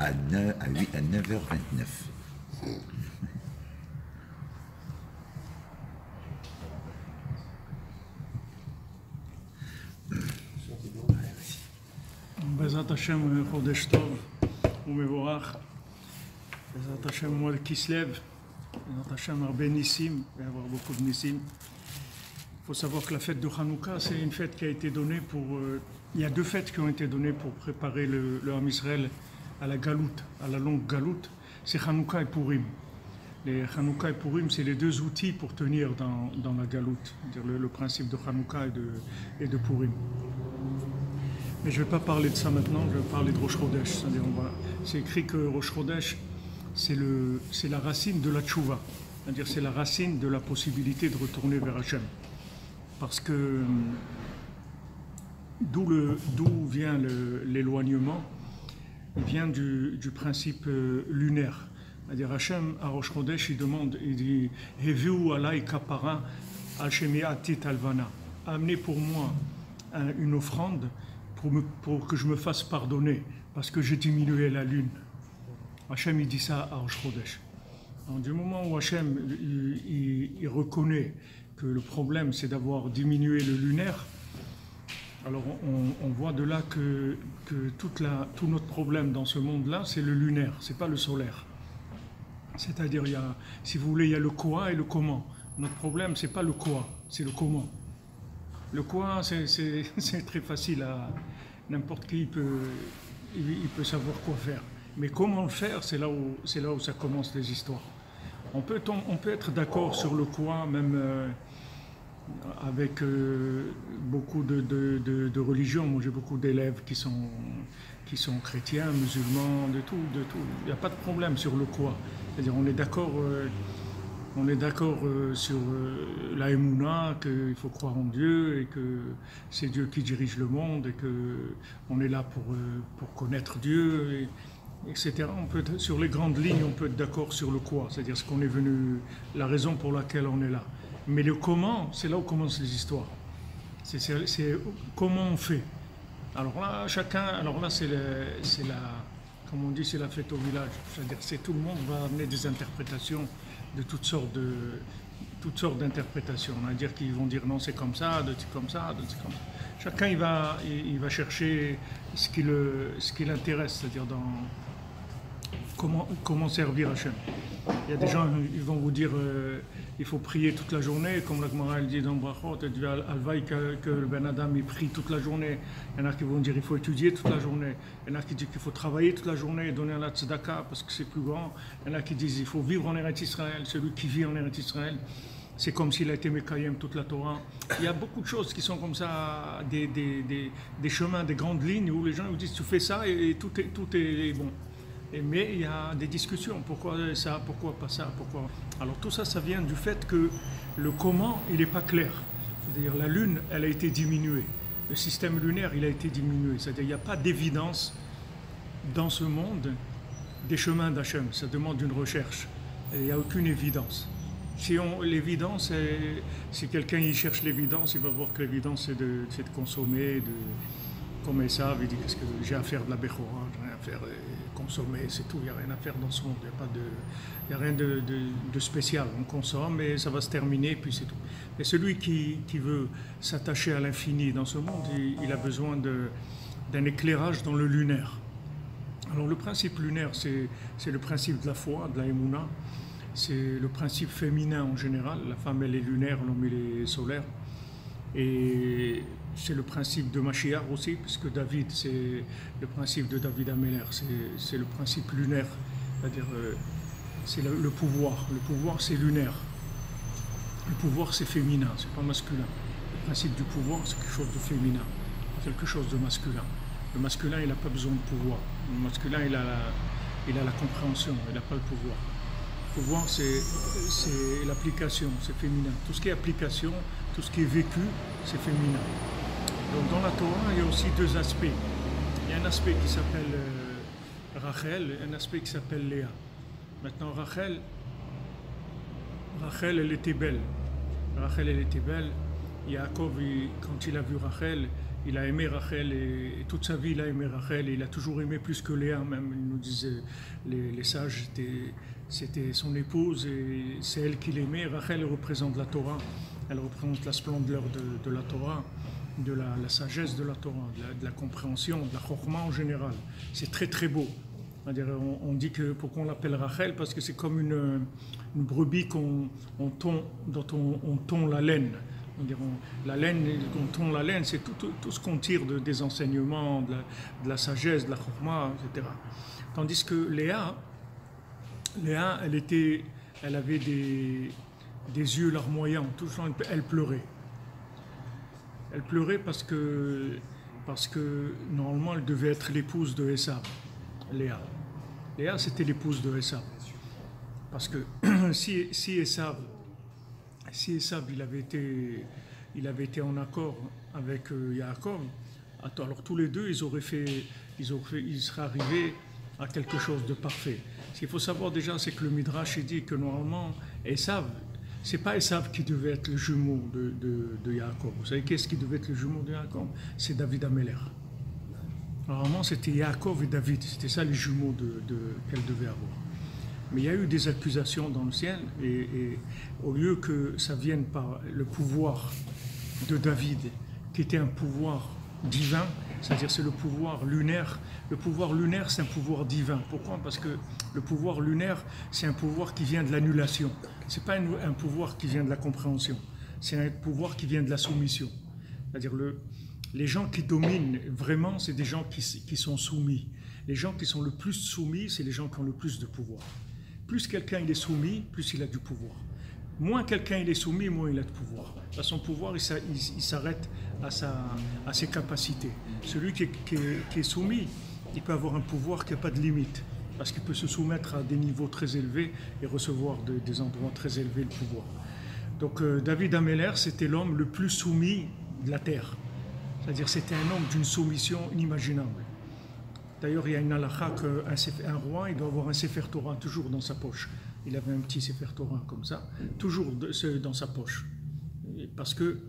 à 9h29. Bezat Hashem, Chodesh Tov, Umevorach, Bezat Hashem, mois de Kislev, Bezat Hashem, Arbe Nissim, il va y avoir beaucoup de Nissim. Il faut savoir que la fête de Hanouka, c'est une fête qui a été donnée pour... il y a deux fêtes qui ont été données pour préparer le Ham Israël à la galoute, à la longue galoute. C'est Hanouka et Purim. Les Hanouka et Purim, c'est les deux outils pour tenir dans la galoute, c'est-à-dire le principe de Hanouka et de Purim. Mais je ne vais pas parler de ça maintenant, je vais parler de Rosh Chodesh. C'est-à-dire c'est écrit que Rosh Chodesh, c'est la racine de la tchouva. C'est-à-dire c'est la racine de la possibilité de retourner vers Hachem. Parce que d'où vient l'éloignement? Il vient du principe lunaire. C'est-à-dire Hachem, à Rosh Chodesh, il demande, il dit « Heviu alai kapara al shemi'atit alvana » amenez pour moi une offrande pour que je me fasse pardonner, parce que j'ai diminué la lune. Hachem, il dit ça à Rosh Chodesh. Du moment où Hachem il reconnaît que le problème, c'est d'avoir diminué le lunaire, alors on voit de là que tout notre problème dans ce monde-là, c'est le lunaire, c'est pas le solaire. C'est-à-dire, si vous voulez, il y a le quoi et le comment. Notre problème, c'est pas le quoi, c'est le comment. Le quoi, c'est très facile n'importe qui il peut savoir quoi faire. Mais comment le faire, c'est là où ça commence les histoires. On peut être d'accord sur le quoi, même avec beaucoup de religions. Moi, j'ai beaucoup d'élèves qui sont chrétiens, musulmans, de tout. Il n'y a pas de problème sur le quoi. C'est-à-dire, on est d'accord. On est d'accord sur la Emouna, qu'il faut croire en Dieu et que c'est Dieu qui dirige le monde et qu'on est là pour connaître Dieu, etc. Sur les grandes lignes, on peut être d'accord sur le quoi, c'est-à-dire ce qu'on est venu, la raison pour laquelle on est là. Mais le comment, c'est là où commencent les histoires. C'est comment on fait. Alors là, comme on dit, c'est la fête au village. C'est-à-dire que tout le monde va amener des interprétations de toutes sortes d'interprétations. On va dire qu'ils vont dire non, c'est comme ça, d'autres c'est comme ça, d'autres c'est comme ça. Chacun il va chercher ce qui l'intéresse, c'est-à-dire comment servir Hachem. Il y a des gens, ils vont vous dire il faut prier toute la journée, comme la Gemara dit dans Brachot, Alvaï que le Ben Adam il prie toute la journée. Il y en a qui vont dire il faut étudier toute la journée. Il y en a qui disent qu'il faut travailler toute la journée et donner à la tzedaka parce que c'est plus grand. Il y en a qui disent il faut vivre en Eretz Israël. Celui qui vit en Eretz Israël, c'est comme s'il a été Mekayem toute la Torah. Il y a beaucoup de choses qui sont comme ça, des chemins, des grandes lignes où les gens vous disent tu fais ça et tout est bon. Mais il y a des discussions, pourquoi ça, pourquoi pas ça, pourquoi... Alors tout ça, ça vient du fait que le comment, il n'est pas clair. C'est-à-dire la Lune, elle a été diminuée. Le système lunaire, il a été diminué. C'est-à-dire qu'il n'y a pas d'évidence dans ce monde des chemins d'Hachem. Ça demande une recherche. Et il n'y a aucune évidence. L'évidence, si quelqu'un y cherche l'évidence, il va voir que l'évidence, c'est de consommer, comme ça, il dit qu'est-ce que j'ai à faire de la Bechora, j'ai rien à faire, consommer, c'est tout, il n'y a rien à faire dans ce monde, il n'y a rien de spécial, on consomme et ça va se terminer, puis c'est tout. Mais celui qui veut s'attacher à l'infini dans ce monde, il a besoin d'un éclairage dans le lunaire. Alors le principe lunaire, c'est le principe de la foi, de la Emouna, c'est le principe féminin en général, la femme elle est lunaire, l'homme il est solaire. Et c'est le principe de Mashiach aussi, puisque David, c'est le principe de David Améler, c'est le principe lunaire, c'est-à-dire c'est le pouvoir. Le pouvoir, c'est lunaire. Le pouvoir, c'est féminin, c'est pas masculin. Le principe du pouvoir, c'est quelque chose de féminin, quelque chose de masculin. Le masculin, il n'a pas besoin de pouvoir. Le masculin, il a la compréhension, il n'a pas le pouvoir. Le pouvoir, c'est l'application, c'est féminin. Tout ce qui est application, tout ce qui est vécu, c'est féminin. Donc dans la Torah, il y a aussi deux aspects. Il y a un aspect qui s'appelle Rachel et un aspect qui s'appelle Léa. Maintenant, Rachel, elle était belle. Rachel, elle était belle. Yaakov, quand il a vu Rachel, il a aimé Rachel et toute sa vie il a aimé Rachel et il a toujours aimé plus que Léa même. Il nous disait, les sages, c'était son épouse et c'est elle qu'il aimait. Rachel représente la Torah, elle représente la splendeur de la Torah, de la sagesse de la Torah, de la compréhension, de la chorma en général. C'est très très beau. On dit que pourquoi on l'appelle Rachel, parce que c'est comme une brebis dont on tond la laine. La laine, quand on tond la laine, c'est tout ce qu'on tire des enseignements, de la sagesse, de la chorma, etc. Tandis que Léa, elle avait des yeux larmoyants, tout le temps elle pleurait. Elle pleurait parce que normalement elle devait être l'épouse de Esav, Léa. Léa c'était l'épouse de Esav. Parce que si Esav il avait été en accord avec Yaakov, alors tous les deux ils seraient arrivés à quelque chose de parfait. Ce qu'il faut savoir déjà, c'est que le Midrash dit que normalement Esav, c'est pas Esav qui devait être le jumeau de Yaakov. Vous savez qu'est-ce qui devait être le jumeau de Yaakov? C'est David Améler. Normalement, c'était Yaakov et David. C'était ça les jumeaux qu'elle devait avoir. Mais il y a eu des accusations dans le ciel et au lieu que ça vienne par le pouvoir de David, qui était un pouvoir divin, c'est-à-dire c'est le pouvoir lunaire. Le pouvoir lunaire, c'est un pouvoir divin. Pourquoi? Parce que le pouvoir lunaire, c'est un pouvoir qui vient de l'annulation. Ce n'est pas un pouvoir qui vient de la compréhension. C'est un pouvoir qui vient de la soumission. C'est-à-dire les gens qui dominent vraiment, c'est des gens qui sont soumis. Les gens qui sont le plus soumis, c'est les gens qui ont le plus de pouvoir. Plus quelqu'un il est soumis, plus il a du pouvoir. Moins quelqu'un il est soumis, moins il a de pouvoir. Son pouvoir, il s'arrête à ses capacités. Celui qui est soumis, il peut avoir un pouvoir qui n'a pas de limite, parce qu'il peut se soumettre à des niveaux très élevés et recevoir des endroits très élevés de pouvoir. Donc David Améler, c'était l'homme le plus soumis de la terre. C'est-à-dire c'était un homme d'une soumission inimaginable. D'ailleurs, il y a une halakha qu'un roi, il doit avoir un Sefer Torah toujours dans sa poche. Il avait un petit Sefer Torah comme ça, toujours dans sa poche. Parce qu'il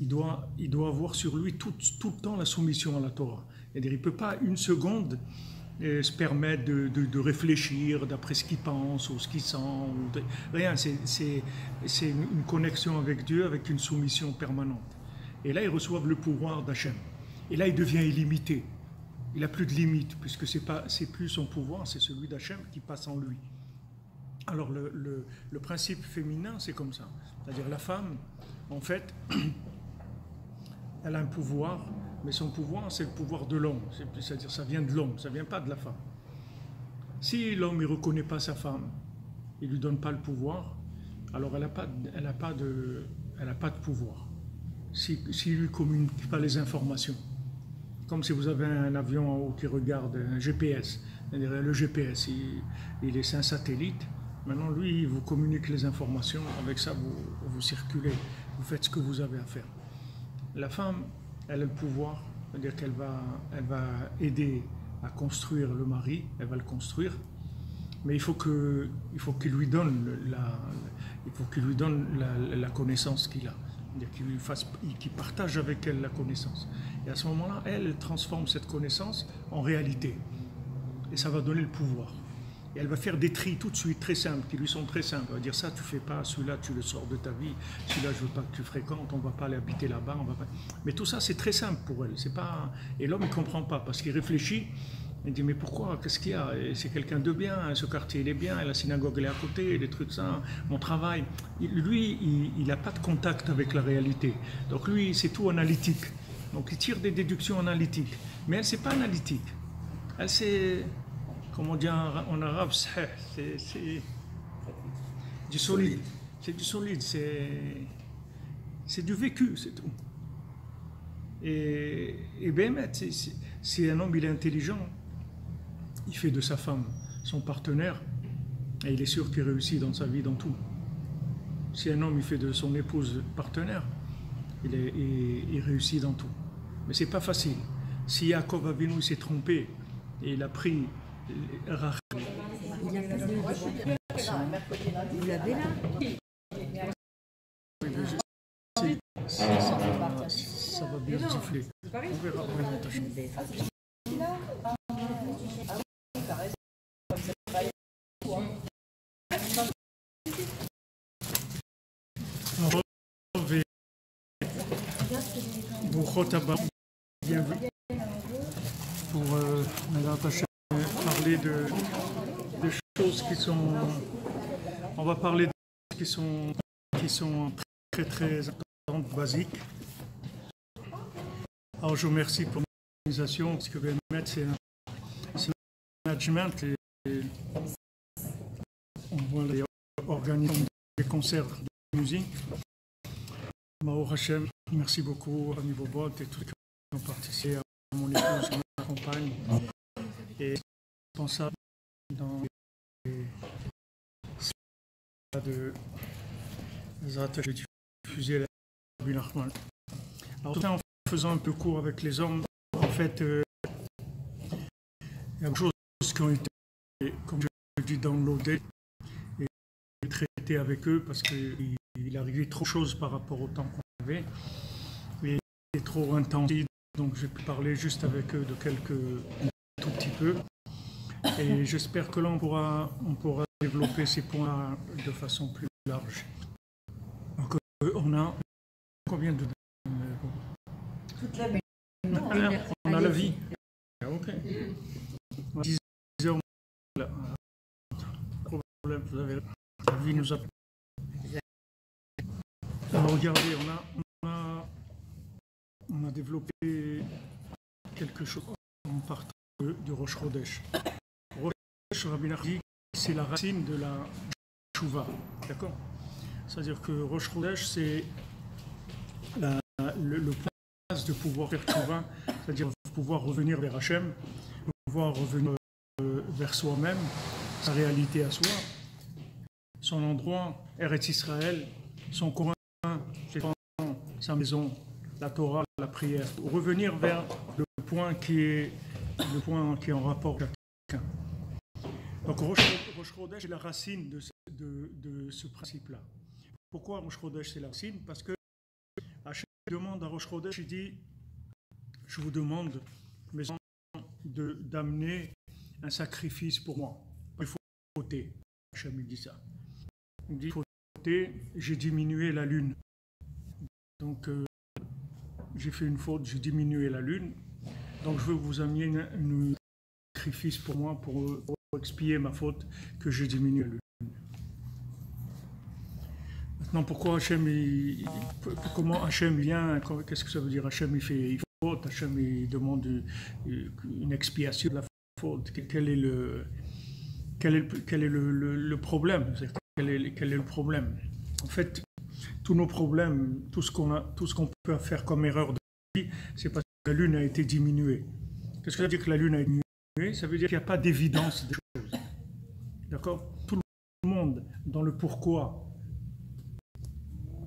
doit avoir sur lui tout le temps la soumission à la Torah. C'est-à-dire, il ne peut pas une seconde se permettre de réfléchir d'après ce qu'il pense ou ce qu'il sent. Rien, c'est une connexion avec Dieu, avec une soumission permanente. Et là, ils reçoivent le pouvoir d'Hachem. Et là, il devient illimité. Il n'a plus de limite, puisque c'est plus son pouvoir, c'est celui d'Hachem qui passe en lui. Alors le principe féminin, c'est comme ça. C'est-à-dire la femme, en fait, elle a un pouvoir, mais son pouvoir, c'est le pouvoir de l'homme. C'est-à-dire ça vient de l'homme, ça ne vient pas de la femme. Si l'homme ne reconnaît pas sa femme, il ne lui donne pas le pouvoir, alors elle n'a pas de pouvoir. S'il ne lui communique pas les informations. Comme si vous avez un avion en haut qui regarde un GPS. Le GPS, c'est un satellite. Maintenant, lui, il vous communique les informations. Avec ça, vous circulez. Vous faites ce que vous avez à faire. La femme, elle a le pouvoir. C'est-à-dire qu'elle va aider à construire le mari. Elle va le construire. Mais il faut qu'il lui donne la connaissance qu'il a. Qu'il partage avec elle la connaissance. Et à ce moment-là, elle transforme cette connaissance en réalité. Et ça va donner le pouvoir. Et elle va faire des tris tout de suite, très simples, qui lui sont très simples. Elle va dire ça, tu fais pas, celui-là, tu le sors de ta vie, celui-là, je veux pas que tu fréquentes, on va pas aller habiter là-bas. Mais tout ça, c'est très simple pour elle. Et l'homme, il comprend pas, parce qu'il réfléchit. Il dit, mais pourquoi? Qu'est-ce qu'il y a? C'est quelqu'un de bien, ce quartier, il est bien, la synagogue, elle est à côté, des trucs ça, mon travail. Lui, il n'a pas de contact avec la réalité. Donc lui, c'est tout analytique. Donc il tire des déductions analytiques. Mais elle, c'est pas analytique. Elle, c'est, comme on dit en arabe, c'est du solide. C'est du solide, c'est du vécu, c'est tout. Et Bémet, si un homme il est intelligent, il fait de sa femme son partenaire et il est sûr qu'il réussit dans sa vie, dans tout. Si un homme il fait de son épouse partenaire, il réussit dans tout. Mais c'est pas facile. Si Yaakov Avinu s'est trompé et il a pris Rachel. Vous l'avez là? ça va bien siffler. On verra après le montage. Bouchot Haba, bienvenue pour parler de choses qui sont. On va parler de choses qui sont très très importantes, basiques. Alors je vous remercie pour l'organisation, parce que BMET c'est un management et on voit les organiser des concerts de musique. Maor Hachem, merci beaucoup à niveau bot et tous ceux qui ont participé, à mon épouse, ma compagne, et responsable dans les attaches diffusées à la Bin Ahmad. Alors, en faisant un peu court avec les hommes, en fait, il y a des choses qui ont été, comme je dis, downloadées et traitées avec eux parce qu'il arrivait trop de choses par rapport au temps qu'on avait. Et c'était trop intensif, donc j'ai pu parler juste avec eux de un tout petit peu. Et j'espère que là, on pourra développer ces points de façon plus large. Donc, on a combien de... Toute la vie. On a la vie. Ok. 10 heures. Problème, vous avez la vie nous a. Alors regardez, on a développé quelque chose en partant du Rosh Chodesh. Rosh Rabbi Nachman, c'est la racine de la Tchouva, d'accord? C'est-à-dire que Rosh Chodesh, c'est le point de pouvoir faire Tchouva, c'est-à-dire pouvoir revenir vers Hachem, pouvoir revenir vers soi-même, sa réalité à soi, son endroit, Eretz Israël, son Coran, sa maison, la Torah, la prière, revenir vers le point qui est en rapport avec quelqu'un. Donc Rosh Chodesh est la racine de ce principe-là. Pourquoi Rosh Chodesh c'est la racine? Parce que Hachem demande à Rosh Chodesh, il dit, je vous demande, mes enfants, d'amener un sacrifice pour moi. Il faut fauter. Hachem dit ça. Il dit, il faut fauter, j'ai diminué la lune. Donc, j'ai fait une faute, j'ai diminué la lune. Donc, je veux que vous ameniez un sacrifice pour moi pour expier ma faute que j'ai diminué la lune. Maintenant, pourquoi Hachem, comment Hachem vient, qu'est-ce que ça veut dire? Hachem, il faute, Hachem, il demande une expiation de la faute. Quel est le problème? Quel est le problème? En fait, tous nos problèmes, tout ce qu'on peut faire comme erreur de vie, c'est parce que la lune a été diminuée. Qu'est-ce que ça veut dire que la lune a été diminuée? Ça veut dire qu'il n'y a pas d'évidence des choses. D'accord? Tout le monde, dans le pourquoi,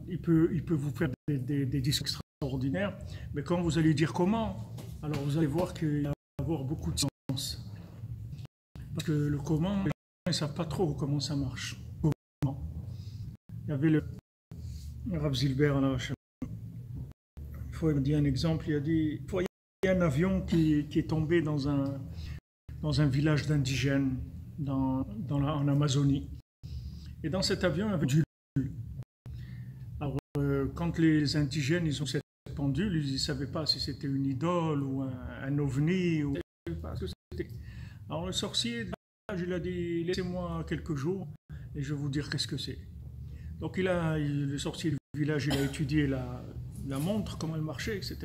il peut vous faire des discours extraordinaires, mais quand vous allez dire comment, alors vous allez voir qu'il va y avoir beaucoup de sens. Parce que le comment, les gens ne savent pas trop comment ça marche. Comment. Il y avait le Rav Zilber, il dit un exemple, il a dit, il y a un avion qui est tombé dans un village d'indigènes en Amazonie. Et dans cet avion, il y avait du Alors, quand les indigènes ils ont cette pendule, ils ne savaient pas si c'était une idole ou un ovni. Ou... Pas ce que c'était. Alors le sorcier, il a dit, laissez-moi quelques jours et je vais vous dire qu'est-ce que c'est. Donc le sorcier du village, il a étudié la montre, comment elle marchait, etc.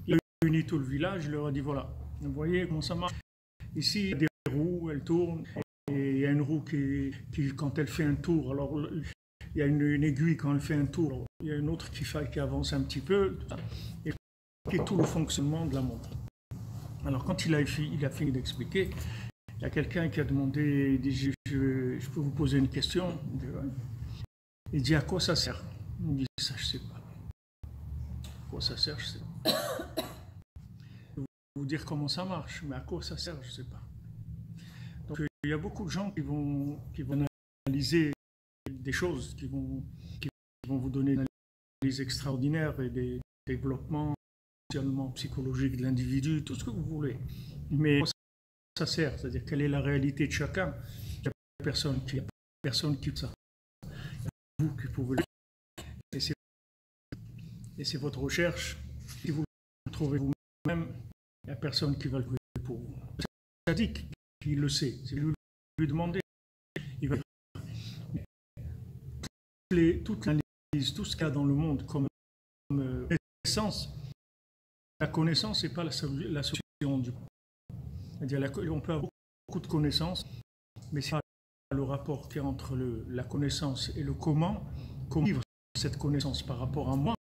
Il a réuni tout le village, il leur a dit, voilà, vous voyez comment ça marche. Ici, il y a des roues, elles tournent, et il y a une roue qui quand elle fait un tour, alors il y a une aiguille quand elle fait un tour, il y a une autre qui avance un petit peu, et tout le fonctionnement de la montre. Alors quand il a fini d'expliquer, il y a quelqu'un qui a demandé, il dit, je peux vous poser une question? Il dit, à quoi ça sert? Il dit, ça je ne sais pas. À quoi ça sert, je ne sais pas. Je vais vous dire comment ça marche, mais à quoi ça sert, je ne sais pas. Donc il y a beaucoup de gens qui vont analyser des choses, qui vont vous donner une analyse extraordinaire et des développements fonctionnement psychologique de l'individu, tout ce que vous voulez. Mais ça sert, c'est-à-dire quelle est la réalité de chacun. Il n'y a personne qui ça. Vous qui pouvez le faire. Et c'est votre recherche. Si vous le trouvez vous-même, il n'y a personne qui va le trouver pour vous. C'est sadique qui le sait. C'est lui demander. Il va toute l'analyse, tout ce qu'il y a dans le monde comme connaissance. La connaissance n'est pas la solution du coup. C'est-à-dire on peut avoir beaucoup de connaissances, mais c'est pas le rapport qu'il y a entre la connaissance et le comment vivre cette connaissance par rapport à moi,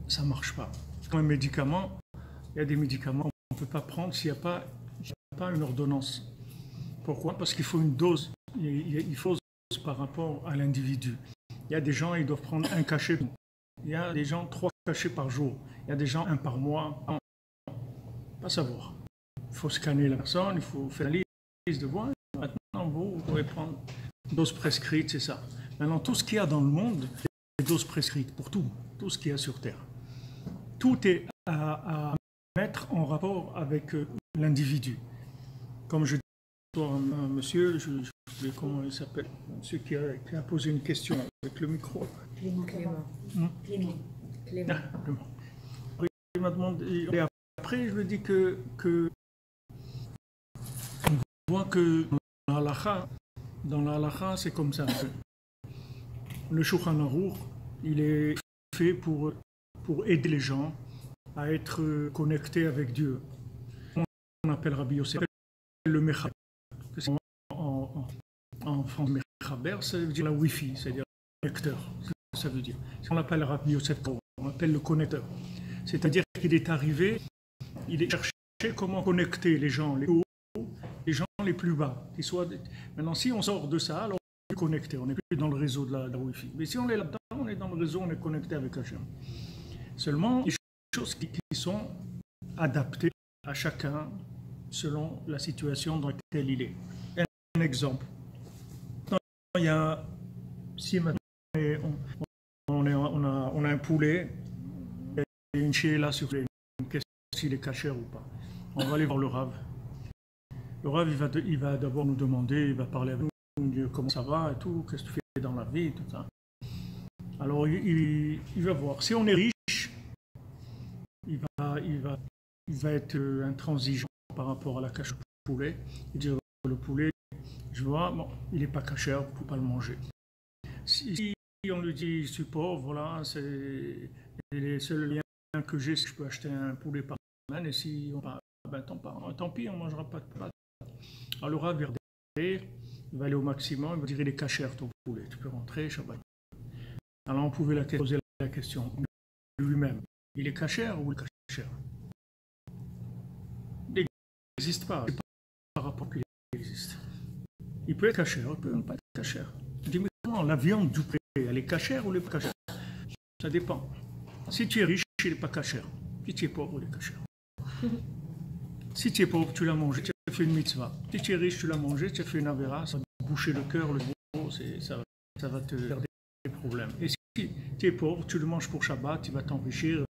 ça ne marche pas. Comme un médicament, il y a des médicaments qu'on ne peut pas prendre s'il n'y a pas une ordonnance. Pourquoi? Parce qu'il faut une dose. Il faut par rapport à l'individu. Il y a des gens, ils doivent prendre un cachet. Il y a des gens, 3 cachets par jour. Il y a des gens, 1 par mois. Pas savoir. Il faut scanner la personne, il faut faire la liste de voix. Maintenant, vous pouvez prendre une dose prescrite, c'est ça. Maintenant, tout ce qu'il y a dans le monde, c'est des doses prescrites pour tout ce qu'il y a sur Terre. Tout est à mettre en rapport avec l'individu. Comme je dis à un monsieur, comment il s'appelle, monsieur qui a posé une question avec le micro. Clément. Il m'a demandé, et après je lui ai dit que on voit que dans la halakha, c'est comme ça. Le Shulchan Aruch, il est fait pour aider les gens à être connectés avec Dieu. On appelle Rabbi Yosef le Mechaber. En français, Mechaber, ça veut dire la Wi-Fi, c'est-à-dire le connecteur. Ça veut dire. On l'appelle Rabbi Yosef, on l'appelle le connecteur. C'est-à-dire qu'il est arrivé, il est cherché comment connecter les gens les plus hauts, les gens les plus bas. Maintenant, si on sort de ça, alors on est connecté, on n'est plus dans le réseau de la Wi-Fi. Mais si on est là-dedans, on est dans le réseau, on est connecté avec Hachem. Seulement, il y a des choses qui sont adaptées à chacun selon la situation dans laquelle il est. Un exemple. Il y a, si maintenant on a un poulet, et une chéla sur une question s'il est cachère ou pas. On va aller voir le Rav. Le Rav, il va d'abord nous demander, il va parler avec nous, dire comment ça va et tout, qu'est-ce que tu fais dans la vie, tout ça. Alors il va voir. Si on est riche, il va être intransigeant par rapport à la cachère du poulet. Il dit le poulet, je vois, bon, il n'est pas cachère, vous ne pouvez pas le manger. Si on lui dit, je suis pauvre, voilà, c'est les seuls liens que j'ai, c'est que je peux acheter un poulet par semaine, et si on parle, ben, tant pis, on ne mangera pas de pâtes. Alors le Rav, il va aller au maximum, il va dire, il est cachère ton poulet, tu peux rentrer, Shabbat. Alors on pouvait poser la question lui-même, il est cachère ou il est cachère? Il n'existe pas, c'est pas par rapport qu'il existe. Il peut être cachère, il peut ne pas être cachère. Je dis, mais comment la viande du poulet, elle est cachère ou elle n'est pas cachère? Ça dépend. Si tu es riche, il n'est pas cachère. Si tu es pauvre, il est cachère. Si tu es pauvre, tu l'as mangé, tu as fait une mitzvah. Si tu es riche, tu l'as mangé, tu as fait une avéra, ça va te boucher le cœur, le gros, ça va te faire des problèmes. Et si tu es pauvre, tu le manges pour Shabbat, tu vas t'enrichir.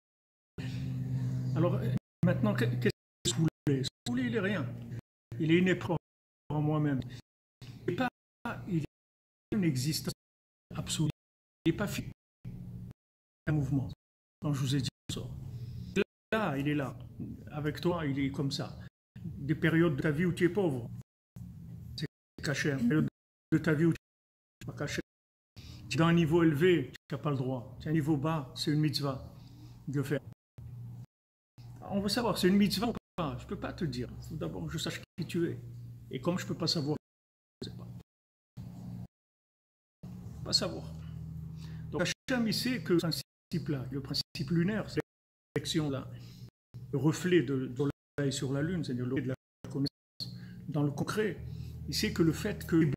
Alors maintenant, qu'est-ce que ce poulet? Ce poulet, il n'est rien. Il est une épreuve en moi-même. Il est une existence absolue. Il n'est pas fini. Un mouvement. Quand je vous ai dit ça. Là, il est là. Avec toi, il est comme ça. Des périodes de ta vie où tu es pauvre, c'est caché. Des périodes de ta vie où tu n'es pas caché. Tu es dans un niveau élevé, tu n'as pas le droit. Tu es à un niveau bas, c'est une mitzvah de faire. On veut savoir, c'est une mitzvah ou pas? Je ne peux pas te dire. Il faut d'abord que je sache qui tu es. Et comme je ne peux pas savoir, je ne sais pas. Pas savoir. Donc Hachem, il sait que ce principe-là, le principe lunaire, c'est l'élection-là, le reflet de soleil sur la lune, c'est-à-dire le reflet de la connaissance. Dans le concret, il sait que le fait que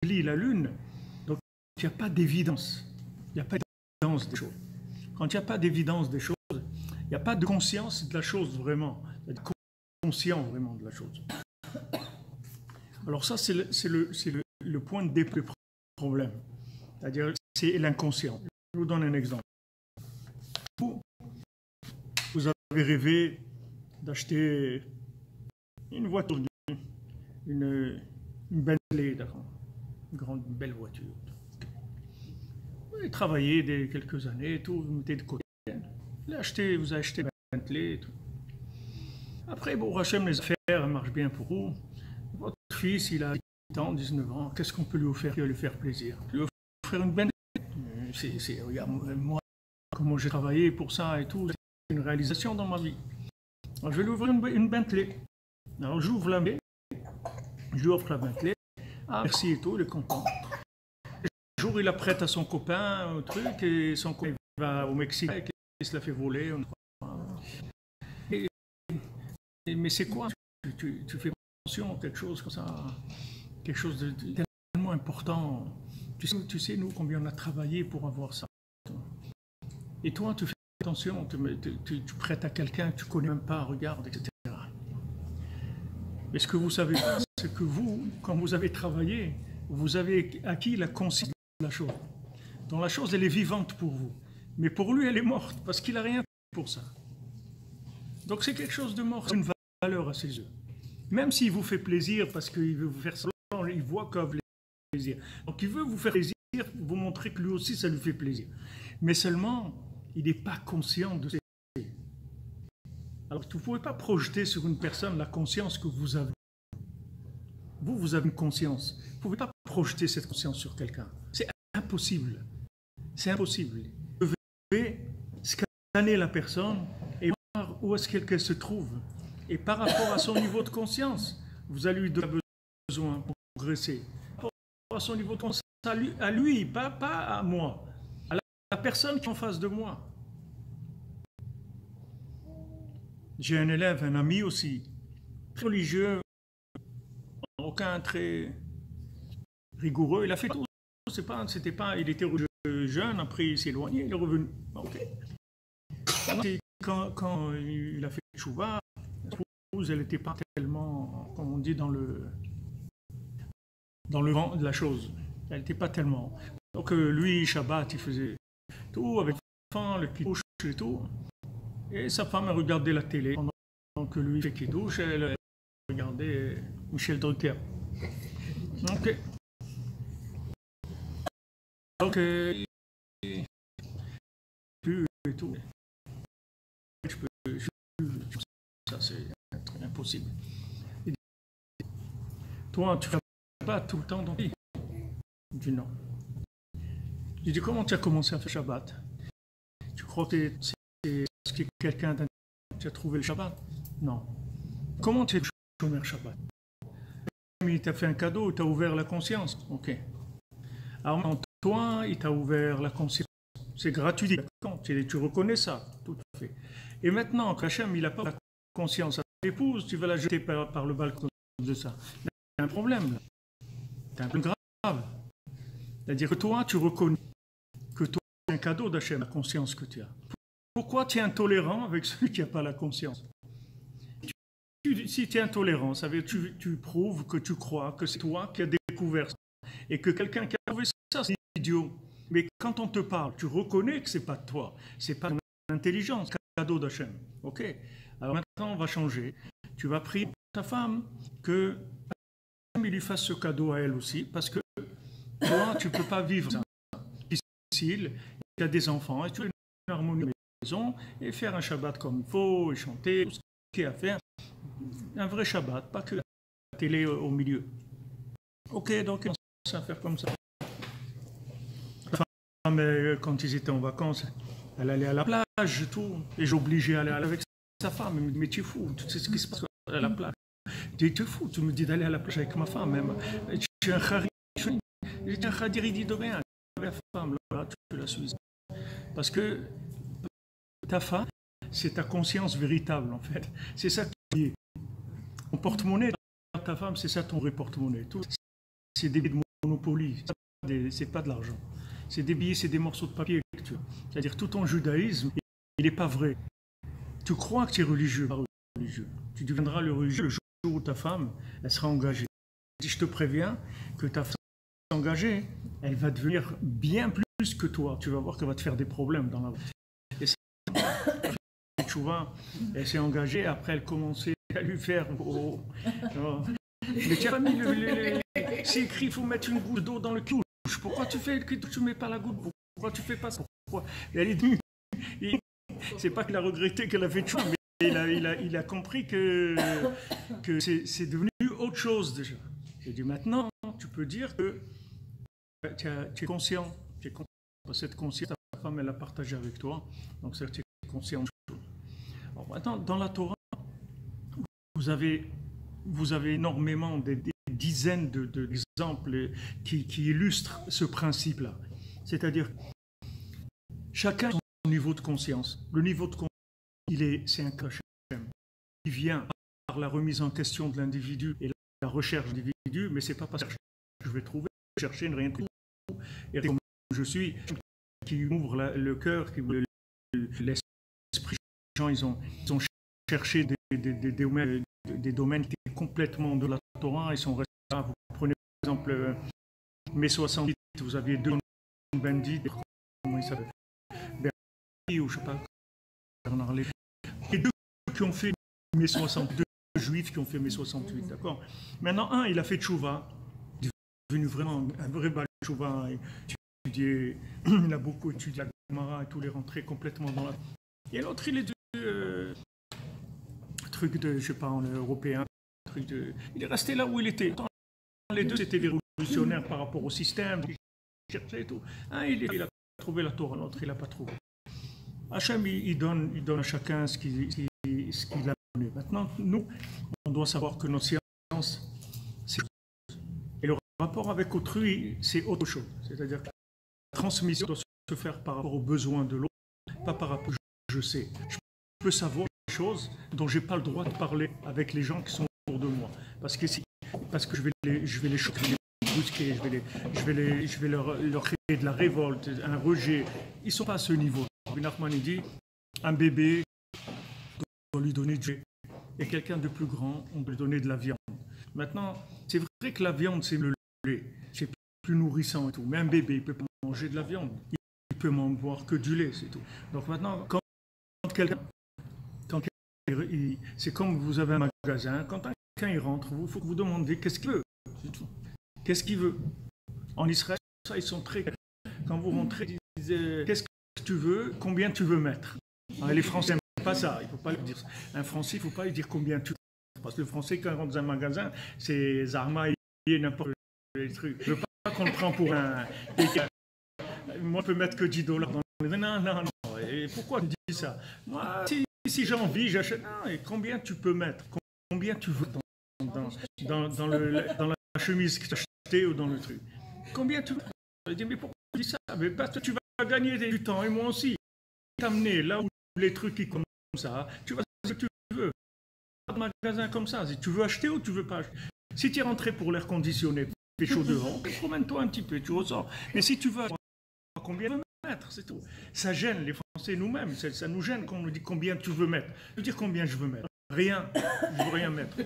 lit la lune, donc il n'y a pas d'évidence. Il n'y a pas d'évidence des choses. Quand il n'y a pas d'évidence des choses, il n'y a pas de conscience de la chose vraiment. Il y a conscient vraiment de la chose. Alors ça, c'est le point de départ du problème. C'est-à-dire, c'est l'inconscient. Je vous donne un exemple. avez rêvé d'acheter une voiture, une Bentley, d'accord, une belle voiture. Vous avez travaillé quelques années, et tout, vous mettez de côté. Vous avez acheté une Bentley et tout. Après, bon, Hachem, les affaires marchent bien pour vous. Votre fils, il a 18 ans, 19 ans. Qu'est-ce qu'on peut lui offrir qui va lui faire plaisir? Lui offrir une Bentley. Regarde, moi, comment j'ai travaillé pour ça et tout, c'est une réalisation dans ma vie. Alors, je vais lui ouvrir une Bentley. Alors, j'ouvre la Bentley, je lui offre la Bentley. Ah, merci et tout, il est content. Un jour, il la prête à son copain, un truc, et son copain va au Mexique et il se la fait voler. Mais c'est quoi? Tu fais attention à quelque chose comme ça, quelque chose de tellement important. Tu sais, nous, combien on a travaillé pour avoir ça. Et toi, tu fais attention, tu prêtes à quelqu'un que tu ne connais même pas, regarde, etc. Mais ce que vous ne savez pas, c'est que vous, quand vous avez travaillé, vous avez acquis la conscience de la chose. Donc la chose, elle est vivante pour vous. Mais pour lui, elle est morte, parce qu'il n'a rien fait pour ça. Donc c'est quelque chose de mort, c'est une valeur à ses yeux. Même s'il vous fait plaisir, parce qu'il veut vous faire ça, il voit que vous fait plaisir. Donc il veut vous faire plaisir, vous montrer que lui aussi, ça lui fait plaisir. Mais seulement, il n'est pas conscient de ce que c'est. Alors vous ne pouvez pas projeter sur une personne la conscience que vous avez. Vous avez une conscience. Vous ne pouvez pas projeter cette conscience sur quelqu'un. C'est impossible. C'est impossible. Vous devez scanner la personne et voir où est-ce qu'elle se trouve. Et par rapport à son niveau de conscience, vous allez lui donner besoin pour progresser. Par rapport à son niveau de conscience, à lui, pas à moi. À la personne qui est en face de moi. J'ai un élève, un ami aussi, très religieux, aucun très rigoureux. Il a fait tout. Il était jeune, après il s'est éloigné, il est revenu. Okay. Quand il a fait Chouva, elle n'était pas tellement, comme on dit, dans le vent de la chose. Elle n'était pas tellement. Donc lui, Shabbat, il faisait tout avec l'enfant, le kidouche et tout. Et sa femme a regardé la télé. Pendant que lui fait kidouche, elle regardait Michel Drucker. Ok. Donc, plus et tout. Ça, c'est impossible. Toi, tu ne fais pas tout le temps dans ta vie. Je dis non. Je dis, comment tu as commencé à faire Shabbat? Tu crois que c'est parce que quelqu'un t'a trouvé le Shabbat? Non. Comment tu es chômeur Shabbat? Il t'a fait un cadeau, il t'a ouvert la conscience. Ok. Alors, toi, il t'a ouvert la conscience. C'est gratuit. Tu reconnais ça, tout à fait. Et maintenant, Hachem, il n'a pas la conscience à ton épouse, tu vas la jeter par le balcon de ça. Il y a un problème là. C'est un problème grave. C'est-à-dire que toi, tu reconnais que toi, c'est un cadeau d'Hachem, la conscience que tu as. Pourquoi tu es intolérant avec celui qui n'a pas la conscience? Si tu es intolérant, ça veut dire que tu prouves que tu crois que c'est toi qui as découvert ça. Et que quelqu'un qui a trouvé ça, c'est idiot. Mais quand on te parle, tu reconnais que ce n'est pas toi. Ce n'est pas ton intelligence, cadeau d'Hachem. Ok? Alors maintenant, on va changer. Tu vas prier pour ta femme que Hachem lui fasse ce cadeau à elle aussi. Parce que toi, tu ne peux pas vivre ça. C'est difficile. Il y a des enfants et tu as une harmonie à la maison et faire un Shabbat comme il faut et chanter, tout ce qu'il y a à faire. Un vrai Shabbat, pas que la télé au milieu. Ok, donc on commence à faire comme ça. La femme, quand ils étaient en vacances, elle allait à la plage et tout. Et j'obligeais à aller avec sa femme. Elle me dit, mais tu es fou, tu sais ce qui se passe à la plage. Je dis, tu es fou, tu me dis d'aller à la plage avec ma femme même. Je suis un khadir. Je dis, un khadir, il dit de rien. La femme, là, tu la suis. Parce que ta femme, c'est ta conscience véritable, en fait. C'est ça qui est. Ton porte-monnaie, ta femme, c'est ça ton vrai porte-monnaie. C'est des billets de Monopoly, c'est pas de l'argent. C'est des billets, c'est des morceaux de papier que tu as. C'est-à-dire tout ton judaïsme, il n'est pas vrai. Tu crois que tu es religieux, pas religieux. Tu deviendras le religieux le jour où ta femme, elle sera engagée. Je te préviens que ta femme engagée, elle va devenir bien plus que toi. Tu vas voir qu'elle va te faire des problèmes dans la vie. Et ça, tchouva, elle s'est engagée, après elle commençait à lui faire... Mais tu as pas mis c'est écrit, il faut mettre une goutte d'eau dans le douche. Pourquoi tu mets pas la goutte? Pourquoi tu fais pas ça? Pourquoi? Et elle est venue. C'est pas qu'il a regretté qu'elle a fait tchouva, mais il a compris que c'est devenu autre chose déjà. J'ai dit maintenant, tu peux dire que tu es conscient. Cette conscience, ta femme, elle l'a partagée avec toi. Donc, c'est que tu es conscient de choses. Alors, maintenant, dans la Torah, vous avez énormément des dizaines d'exemples qui illustrent ce principe-là. C'est-à-dire, chacun a son niveau de conscience. Le niveau de conscience, c'est un cachet. Il vient par la remise en question de l'individu et la recherche de l'individu, mais ce n'est pas parce que je vais trouver, chercher, ne rien trouver. Et comme je suis, qui ouvre le cœur, qui ouvre l'esprit. Les gens, ils ont cherché des domaines qui étaient complètement de la Torah, ils sont restés là. Vous prenez par exemple mai 68, vous aviez deux bandits, comment ils s'appellent, Bernie ou je ne sais pas, Bernard Lévy. Et deux qui ont fait mai 62, juifs qui ont fait mai 68, d'accord. Maintenant, un, il a fait tchouva, il est devenu vraiment un vrai bal tchouva. Il a beaucoup étudié la Gemara et tous les rentrés complètement dans la... Et l'autre, il est truc de, je sais pas, en européen, il est resté là où il était. Les deux, c'était des révolutionnaires par rapport au système, ils cherchaient et tout. Un, il a trouvé la Torah, l'autre, il n'a pas trouvé. Hachem, il donne à chacun ce qu'il a donné. Maintenant, nous, on doit savoir que notre science, c'est autre chose. Et le rapport avec autrui, c'est autre chose. C'est-à-dire que la transmission doit se faire par rapport aux besoins de l'autre, pas par rapport je sais. Je peux savoir des choses dont je n'ai pas le droit de parler avec les gens qui sont autour de moi. Parce que je vais les choquer, les brusquer, je vais leur créer de la révolte, un rejet. Ils ne sont pas à ce niveau. Ibn Nachman dit, un bébé, on doit lui donner du lait. Et quelqu'un de plus grand, on doit lui donner de la viande. Maintenant, c'est vrai que la viande, c'est le lait. C'est plus nourrissant et tout. Mais un bébé, il peut pas manger de la viande. Il peut m'en boire que du lait, c'est tout. Donc maintenant, quand quelqu'un, c'est comme vous avez un magasin, quand quelqu'un il rentre, il faut que vous demandiez qu'est-ce qu'il veut. C'est tout. Qu'est-ce qu'il veut? En Israël, ça, ils sont très... Quand vous rentrez, ils disent qu'est-ce que tu veux, combien tu veux mettre. Alors, les Français n'aiment pas ça, il ne faut pas lui dire ça. Un Français, il ne faut pas lui dire combien tu veux. Parce que le Français, quand il rentre dans un magasin, c'est Zarma et n'importe quel truc. Je ne veux pas qu'on le prend pour un... Moi, je peux mettre que $10 dans le... Non. Et pourquoi tu dis ça? Moi, si j'ai envie, j'achète. Non, et combien tu peux mettre? Combien tu veux dans la chemise que tu as achetée ou dans le truc? Combien tu veux? Je dis, mais pourquoi tu dis ça? Mais parce que tu vas gagner du temps, et moi aussi. T'amener là où les trucs qui comme ça, tu vas ce que tu veux. Pas de magasin comme ça. Si tu veux acheter ou tu veux pas acheter. Si tu es rentré pour l'air conditionné, il fait chaud dehors, promène-toi un petit peu, tu ressors. Mais si tu veux acheter, combien tu veux mettre, c'est tout. Ça gêne les Français nous-mêmes, ça nous gêne quand on nous dit combien tu veux mettre. Je veux dire combien je veux mettre. Rien, je veux rien mettre.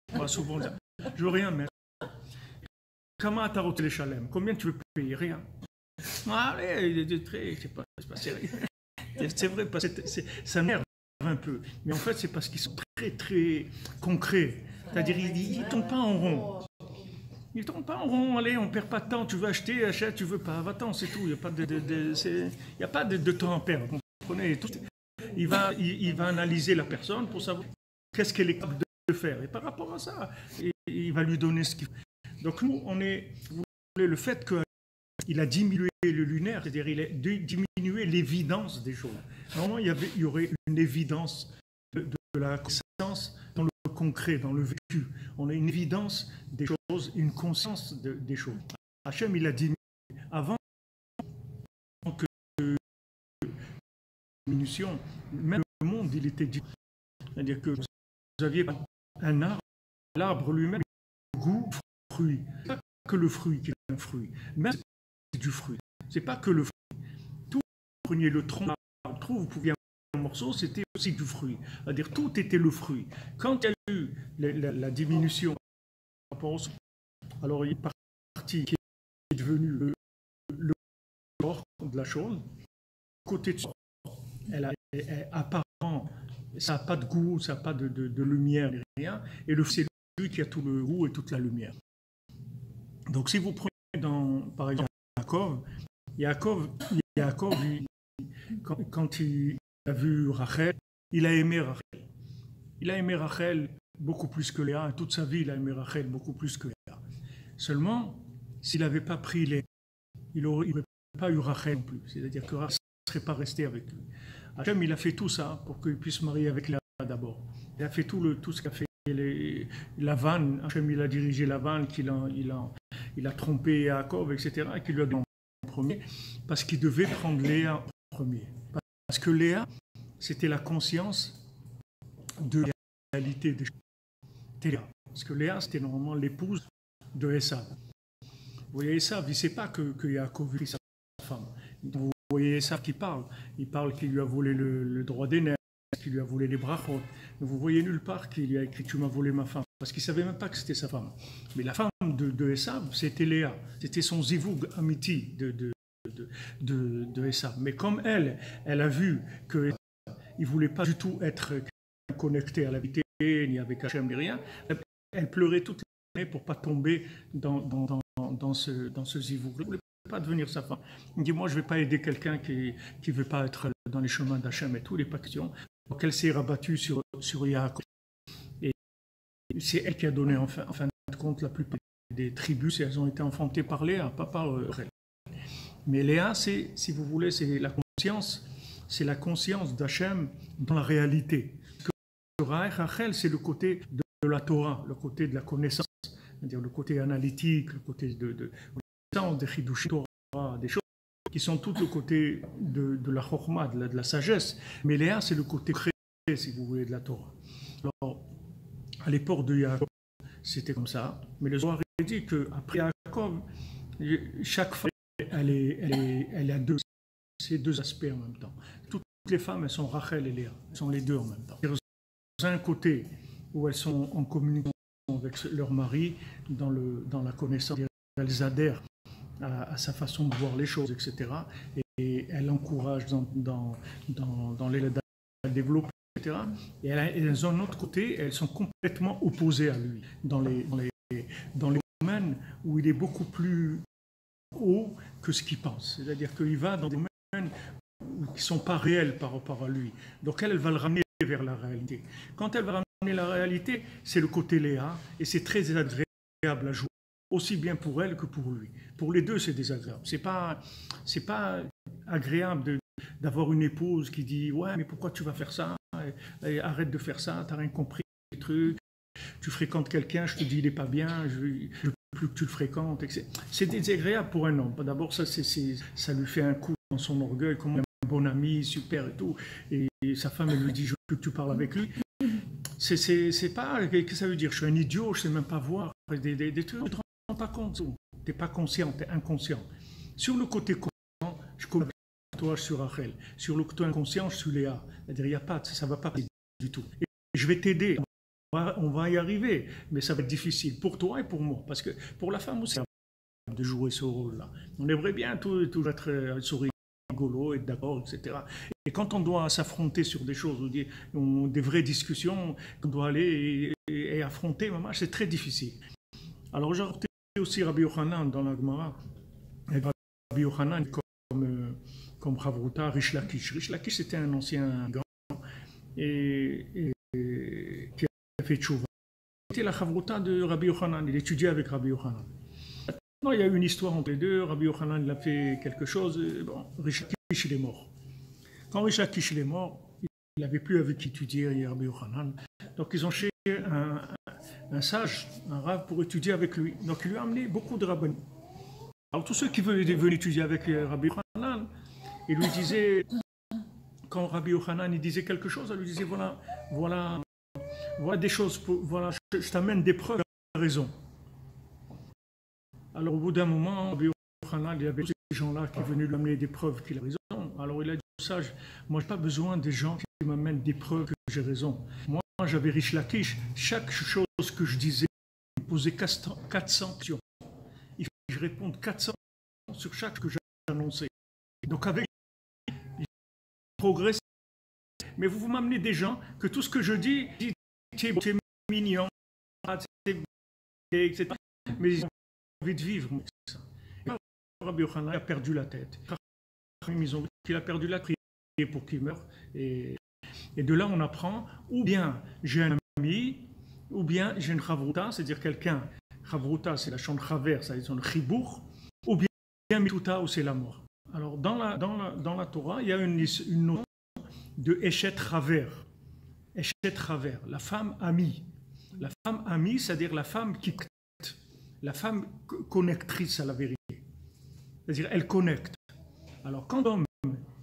Pas souvent dire. Je veux rien mettre. Comment t'as roté les chalem? Combien tu veux payer? Rien. Allez, c'est pas sérieux. C'est vrai, parce que ça m'énerve un peu. Mais en fait, c'est parce qu'ils sont très, très concrets. C'est-à-dire, ils ne tournent pas en rond. Ils ne tournent pas en rond. Allez, on ne perd pas de temps. Tu veux acheter, achète, tu veux pas. Va-t'en, c'est tout. Il n'y a pas de temps à perdre. Vous comprenez? Il va analyser la personne pour savoir qu'est-ce qu'elle est capable de faire. Et par rapport à ça, il va lui donner ce qu'il faut. Donc, nous, vous voulez, le fait qu'il a diminué le lunaire, c'est-à-dire il a diminué l'évidence des choses. Normalement, il y aurait une évidence de la conscience dans le concret, dans le vécu. On a une évidence des choses, une conscience des choses. Hachem, il a diminué. Avant que diminution, même le monde, il était diminué. C'est-à-dire que vous aviez un arbre, l'arbre lui-même, goût, fruit. Pas que le fruit qui est un fruit, même c'est du fruit. C'est pas que le fruit. Tout, vous preniez le tronc de l'arbre, vous pouviez un morceau, c'était aussi du fruit. C'est-à-dire tout était le fruit. Quand il y a eu la diminution, alors il est parti qui est devenu le corps de la chose. Côté de ça, elle apparaît ça n'a pas de goût, ça n'a pas de lumière, rien. Et le c'est lui qui a tout le goût et toute la lumière. Donc si vous prenez par exemple Yaakov, quand il a vu Rachel, il a aimé Rachel. Il a aimé Rachel beaucoup plus que Léa. Toute sa vie, il a aimé Rachel beaucoup plus que Léa. Seulement, s'il n'avait pas pris Léa, il n'aurait pas eu Rachel non plus. C'est-à-dire que Rachel ne serait pas resté avec lui. Hachem, il a fait tout ça pour qu'il puisse marier avec Léa d'abord. Il a fait tout ce qu'a fait Lavan. Hachem, il a dirigé Lavan, il a trompé Yaakov, etc. Et qu'il lui a donné en premier parce qu'il devait prendre Léa en premier. Parce que Léa, c'était la conscience de la réalité des choses. Parce que Léa, c'était normalement l'épouse de Esav. Vous voyez, Esav, il ne sait pas que Yaakov est sa femme. Vous voyez Esav qui parle. Il parle qu'il lui a volé le droit d'aînesse, qu'il lui a volé les brachot. Vous voyez nulle part qu'il a écrit « Tu m'as volé ma femme ». Parce qu'il ne savait même pas que c'était sa femme. Mais la femme de Esav, c'était Léa. C'était son zivoug amiti de Esav. Mais comme elle a vu qu'il ne voulait pas du tout être connecté à la vérité, ni avec Hachem, ni rien, elle pleurait toute l'année pour ne pas tomber dans ce zivoug. Elle ne voulait pas devenir sa femme. Elle dit, moi, je ne vais pas aider quelqu'un qui ne veut pas être dans les chemins d'Hachem et tout, les questions. Donc, elle s'est rabattue sur Yaakov. Et c'est elle qui a donné, en fin de compte, la plupart des tribus, et elles ont été enfantées par Léa, pas par Rachel. Mais Léa, si vous voulez, c'est la conscience d'Hachem dans la réalité. Rachel, c'est le côté de la Torah, le côté de la connaissance, c'est-à-dire le côté analytique, le côté de connaissance, des chidush Torah, des choses qui sont tout le côté de la chorma, de la sagesse. Mais Léa, c'est le côté créé, si vous voulez, de la Torah. Alors, à l'époque de Yaakov, c'était comme ça. Mais le Zohar dit qu'après Yaakov, chaque femme, elle a ces deux aspects en même temps. Toutes les femmes, elles sont Rachel et Léa. Elles sont les deux en même temps. Dans un côté où elles sont en communication avec leur mari, dans la connaissance, elles adhèrent à sa façon de voir les choses, etc. Et elles l'encouragent dans les développer, etc. Et elles ont un autre côté, elles sont complètement opposées à lui, dans les domaines où il est beaucoup plus haut que ce qu'il pense. C'est-à-dire qu'il va dans des domaines qui ne sont pas réels par rapport à lui. Donc elle va le ramener vers la réalité. Quand elle va ramener la réalité, c'est le côté Léa, et c'est très agréable à jouer, aussi bien pour elle que pour lui. Pour les deux, c'est désagréable. C'est pas agréable d'avoir une épouse qui dit « Ouais, mais pourquoi tu vas faire ça ? Arrête de faire ça, tu n'as rien compris, les trucs. Tu fréquentes quelqu'un, je te dis il n'est pas bien, je veux plus que tu le fréquentes. » C'est désagréable pour un homme. D'abord, ça lui fait un coup dans son orgueil, comme un bon ami, super et tout. Et sa femme, elle lui dit, je veux plus que tu parles avec lui. C'est pas, qu'est-ce que ça veut dire? Je suis un idiot, je ne sais même pas voir des trucs. Tu ne te rends pas compte. Tu n'es pas conscient, tu es inconscient. Sur le côté conscient, je connais toi, je suis Rachel. Sur le côté inconscient, je suis Léa. C'est-à-dire, il n'y a pas, ça ne va pas du tout. Et je vais t'aider. On va y arriver, mais ça va être difficile pour toi et pour moi. Parce que pour la femme aussi, de jouer ce rôle-là. On aimerait bien tout être sourire, rigolo, être d'accord, etc. Et quand on doit s'affronter sur des choses, des vraies discussions, qu'on doit aller et affronter, c'est très difficile. Alors j'ai remarqué aussi Rabbi Yochanan dans la Gemara. Rabbi Yochanan comme Chavruta, Rish Lakish. Rish Lakish, c'était un ancien grand et qui a fait tchouva. C'était la Chavruta de Rabbi Yochanan. Il étudiait avec Rabbi Yochanan. Non, il y a eu une histoire entre les deux. Rabbi Yochanan il a fait quelque chose. Bon, Rish Lakish il est mort. Quand Rish Lakish il est mort, il n'avait plus avec qui étudier Rabbi Yochanan. Donc ils ont cherché un sage, un rav, pour étudier avec lui. Donc il lui a amené beaucoup de rabbins. Alors tous ceux qui venaient étudier avec Rabbi Yochanan, il lui disait, quand Rabbi Yochanan il disait quelque chose, il lui disait voilà des choses, voilà, je t'amène des preuves, tu as raison. Alors au bout d'un moment, Rabbi Yochanan, il y avait ces gens-là qui venaient lui amener des preuves qu'il a raison. Alors il a dit au sage, moi je n'ai pas besoin des gens qui m'amènent des preuves que j'ai raison. Moi j'avais Rish Lakish, chaque chose que je disais, il me posait 400 questions. Il fallait que je réponde 400 sur chaque que j'annonçais. Donc avec il progressait Mais vous m'amenez des gens que tout ce que je dis, tu es mignon, etc. Mais ils ont envie de vivre ça. Rabbi Yochanan a perdu la tête. Ils ont dit qu'il a perdu la tête pour qu'il meure. Et de là, on apprend, ou bien j'ai un ami, ou bien j'ai une chavruta, c'est-à-dire quelqu'un. Chavruta, c'est la chambre chaver, c'est son chibour, ou bien mituta, ou c'est la mort. Alors, dans la Torah, il y a une notion de Eshet Chaver. Eshet Chaver, la femme amie. La femme amie, c'est-à-dire la femme qui connecte, la femme connectrice à la vérité. C'est-à-dire, elle connecte. Alors, quand l'homme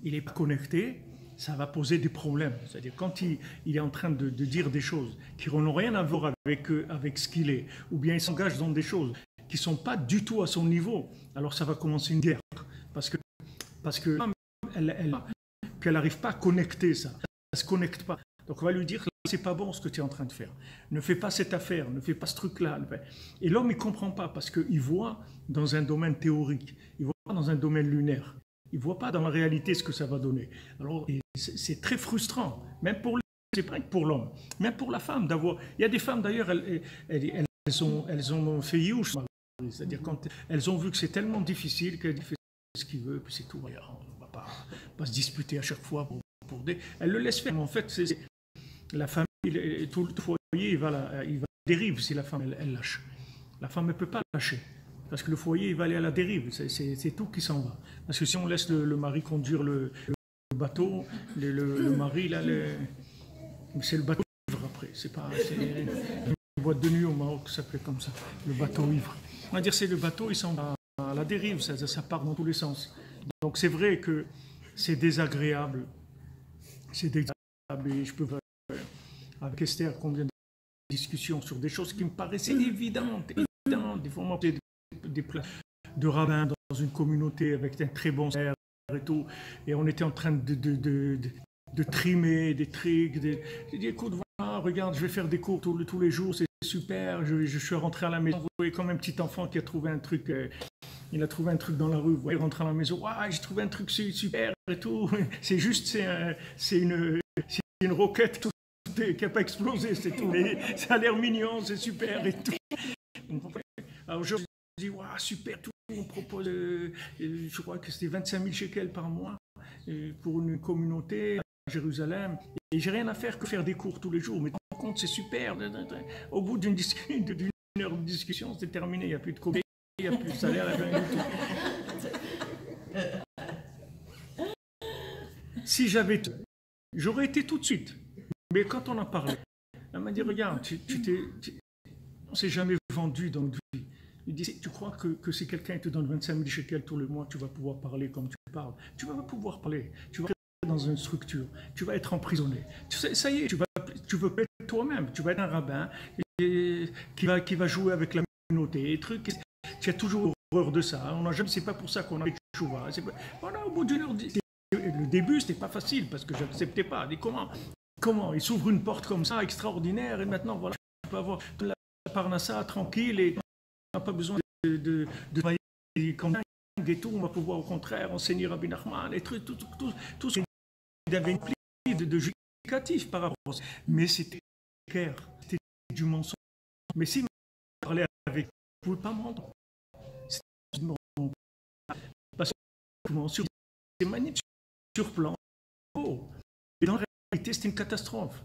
il n'est pas connecté, ça va poser des problèmes. C'est-à-dire, quand il est en train de dire des choses qui n'ont rien à voir avec ce qu'il est, ou bien il s'engage dans des choses qui ne sont pas du tout à son niveau, alors ça va commencer une guerre. Parce que elle n'arrive pas à connecter ça. Elle ne se connecte pas. Donc on va lui dire, c'est pas bon ce que tu es en train de faire. Ne fais pas cette affaire, ne fais pas ce truc-là. Et l'homme, il ne comprend pas parce qu'il voit dans un domaine théorique, il voit pas dans un domaine lunaire. Il ne voit pas dans la réalité ce que ça va donner. Alors c'est très frustrant, même pour c'est pas pour l'homme, même pour la femme d'avoir. Il y a des femmes d'ailleurs, elles ont fait youch, c'est-à-dire quand elles ont vu que c'est tellement difficile qu'elles font ce qu'ils veulent, puis c'est tout. On ne va pas se disputer à chaque fois pour des. Elles le laissent faire. Mais en fait, c'est la famille, tout le foyer, il va à la dérive si la femme elle lâche. La femme ne peut pas lâcher. Parce que le foyer, il va aller à la dérive. C'est tout qui s'en va. Parce que si on laisse le mari conduire le bateau, le mari, là, c'est le bateau ivre après. C'est une boîte de nuit au Maroc, ça s'appelle comme ça. Le bateau ivre. On va dire c'est le bateau, il s'en va à la dérive. Ça part dans tous les sens. Donc c'est vrai que c'est désagréable. C'est désagréable. Et je peux avec Esther, combien de discussions sur des choses qui me paraissaient évidentes. Des fois, on des places de rabbins dans une communauté avec un très bon salaire et tout, et on était en train de trimer des trucs. J'ai dit, écoute, voilà, regarde, je vais faire des cours tous les jours, c'est super. Je suis rentré à la maison, vous voyez, comme un petit enfant qui a trouvé un truc, il a trouvé un truc dans la rue, vous voyez, rentré à la maison, ouais, j'ai trouvé un truc super et tout. C'est juste, c'est une roquette qui n'a pas explosé, c'est tout. Mais ça a l'air mignon, c'est super et tout. Alors je dis, wow, super, tout, on propose, je crois que c'était 25 000 shekels par mois pour une communauté à Jérusalem. Et j'ai rien à faire que faire des cours tous les jours. Mais par contre, c'est super. Au bout d'une heure de discussion, c'est terminé. Il n'y a plus de comité, il n'y a plus de salaire, il n'y a rien du tout. Si j'avais, j'aurais été tout de suite. Mais quand on en parlait, elle m'a dit, regarde, on ne s'est jamais vendu dans notre vie. Il dit, tu crois que si quelqu'un te donne 25 000 shekels tous les mois, tu vas pouvoir parler comme tu parles. Tu vas pas pouvoir parler. Tu vas être dans une structure. Tu vas être emprisonné. Ça y est, tu veux pas être toi-même. Tu vas être un rabbin qui va jouer avec la communauté. Et trucs. Tu as toujours horreur de ça. On n'a jamais. C'est pas pour ça qu'on a fait Tchouva. Voilà, au bout d'une heure, le début, c'était pas facile parce que je n'acceptais pas. Je dis, comment il s'ouvre une porte comme ça, extraordinaire, et maintenant, voilà, je peux avoir la parnassa tranquille et on n'a pas besoin de travailler comme dingue et tout. On va pouvoir, au contraire, enseigner Rabbi Nachman, et tout ce qu'il avait une pli de justificatif par rapport à ça. Mais c'était clair, c'était du mensonge. Mais si je parlais avec vous, vous ne pouvez pas m'entendre. Parce que c'est magnifique sur plan. Et dans la réalité, c'était une catastrophe.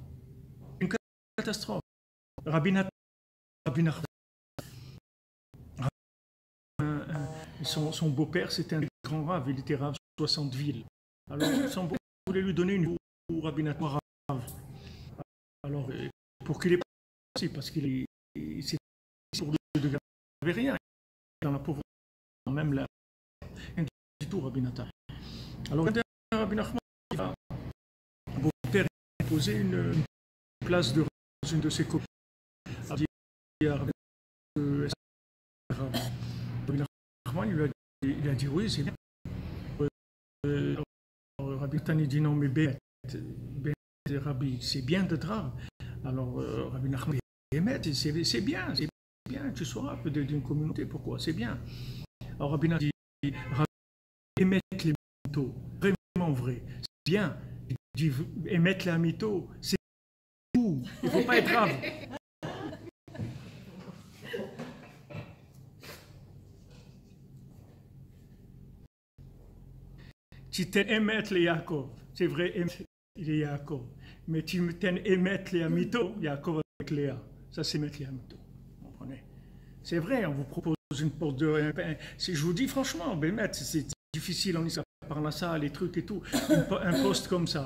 Une catastrophe. Rabbi Nachman, son beau-père, c'était un grand rave, il était rave 60 villes. Alors, son beau-père voulait lui donner une pour Rabbi Nachman rave. Alors, pour qu'il ait pas aussi, parce qu'il c'est pour de avait rien dans la pauvreté, même là, du tout Rabbi Nachman. Alors, Rabbi Nachman, mon beau-père a posé une place de dans une de ses copines. Il a dit oui, c'est bien. Rabbi Tani dit non, mais Ben Rabbi, c'est bien d'être rave. Alors Rabbi Nachman dit c'est bien, tu seras un peu d'une communauté, pourquoi? C'est bien. Alors Rabbi Nachman dit émettre les métaux, vraiment vrai, c'est bien. Il dis émettre les mytho, c'est tout. Il ne faut pas être grave. Tu t'es émettre les Yaakov, c'est vrai, les Yaakov. Mais tu t'es émettre les mytho, Yaakov avec Léa. Ça, c'est mettre les mytho. Vous comprenez? C'est vrai, on vous propose une porte de. Je vous dis franchement, c'est difficile en Israël par la salle, les trucs et tout. Un poste comme ça,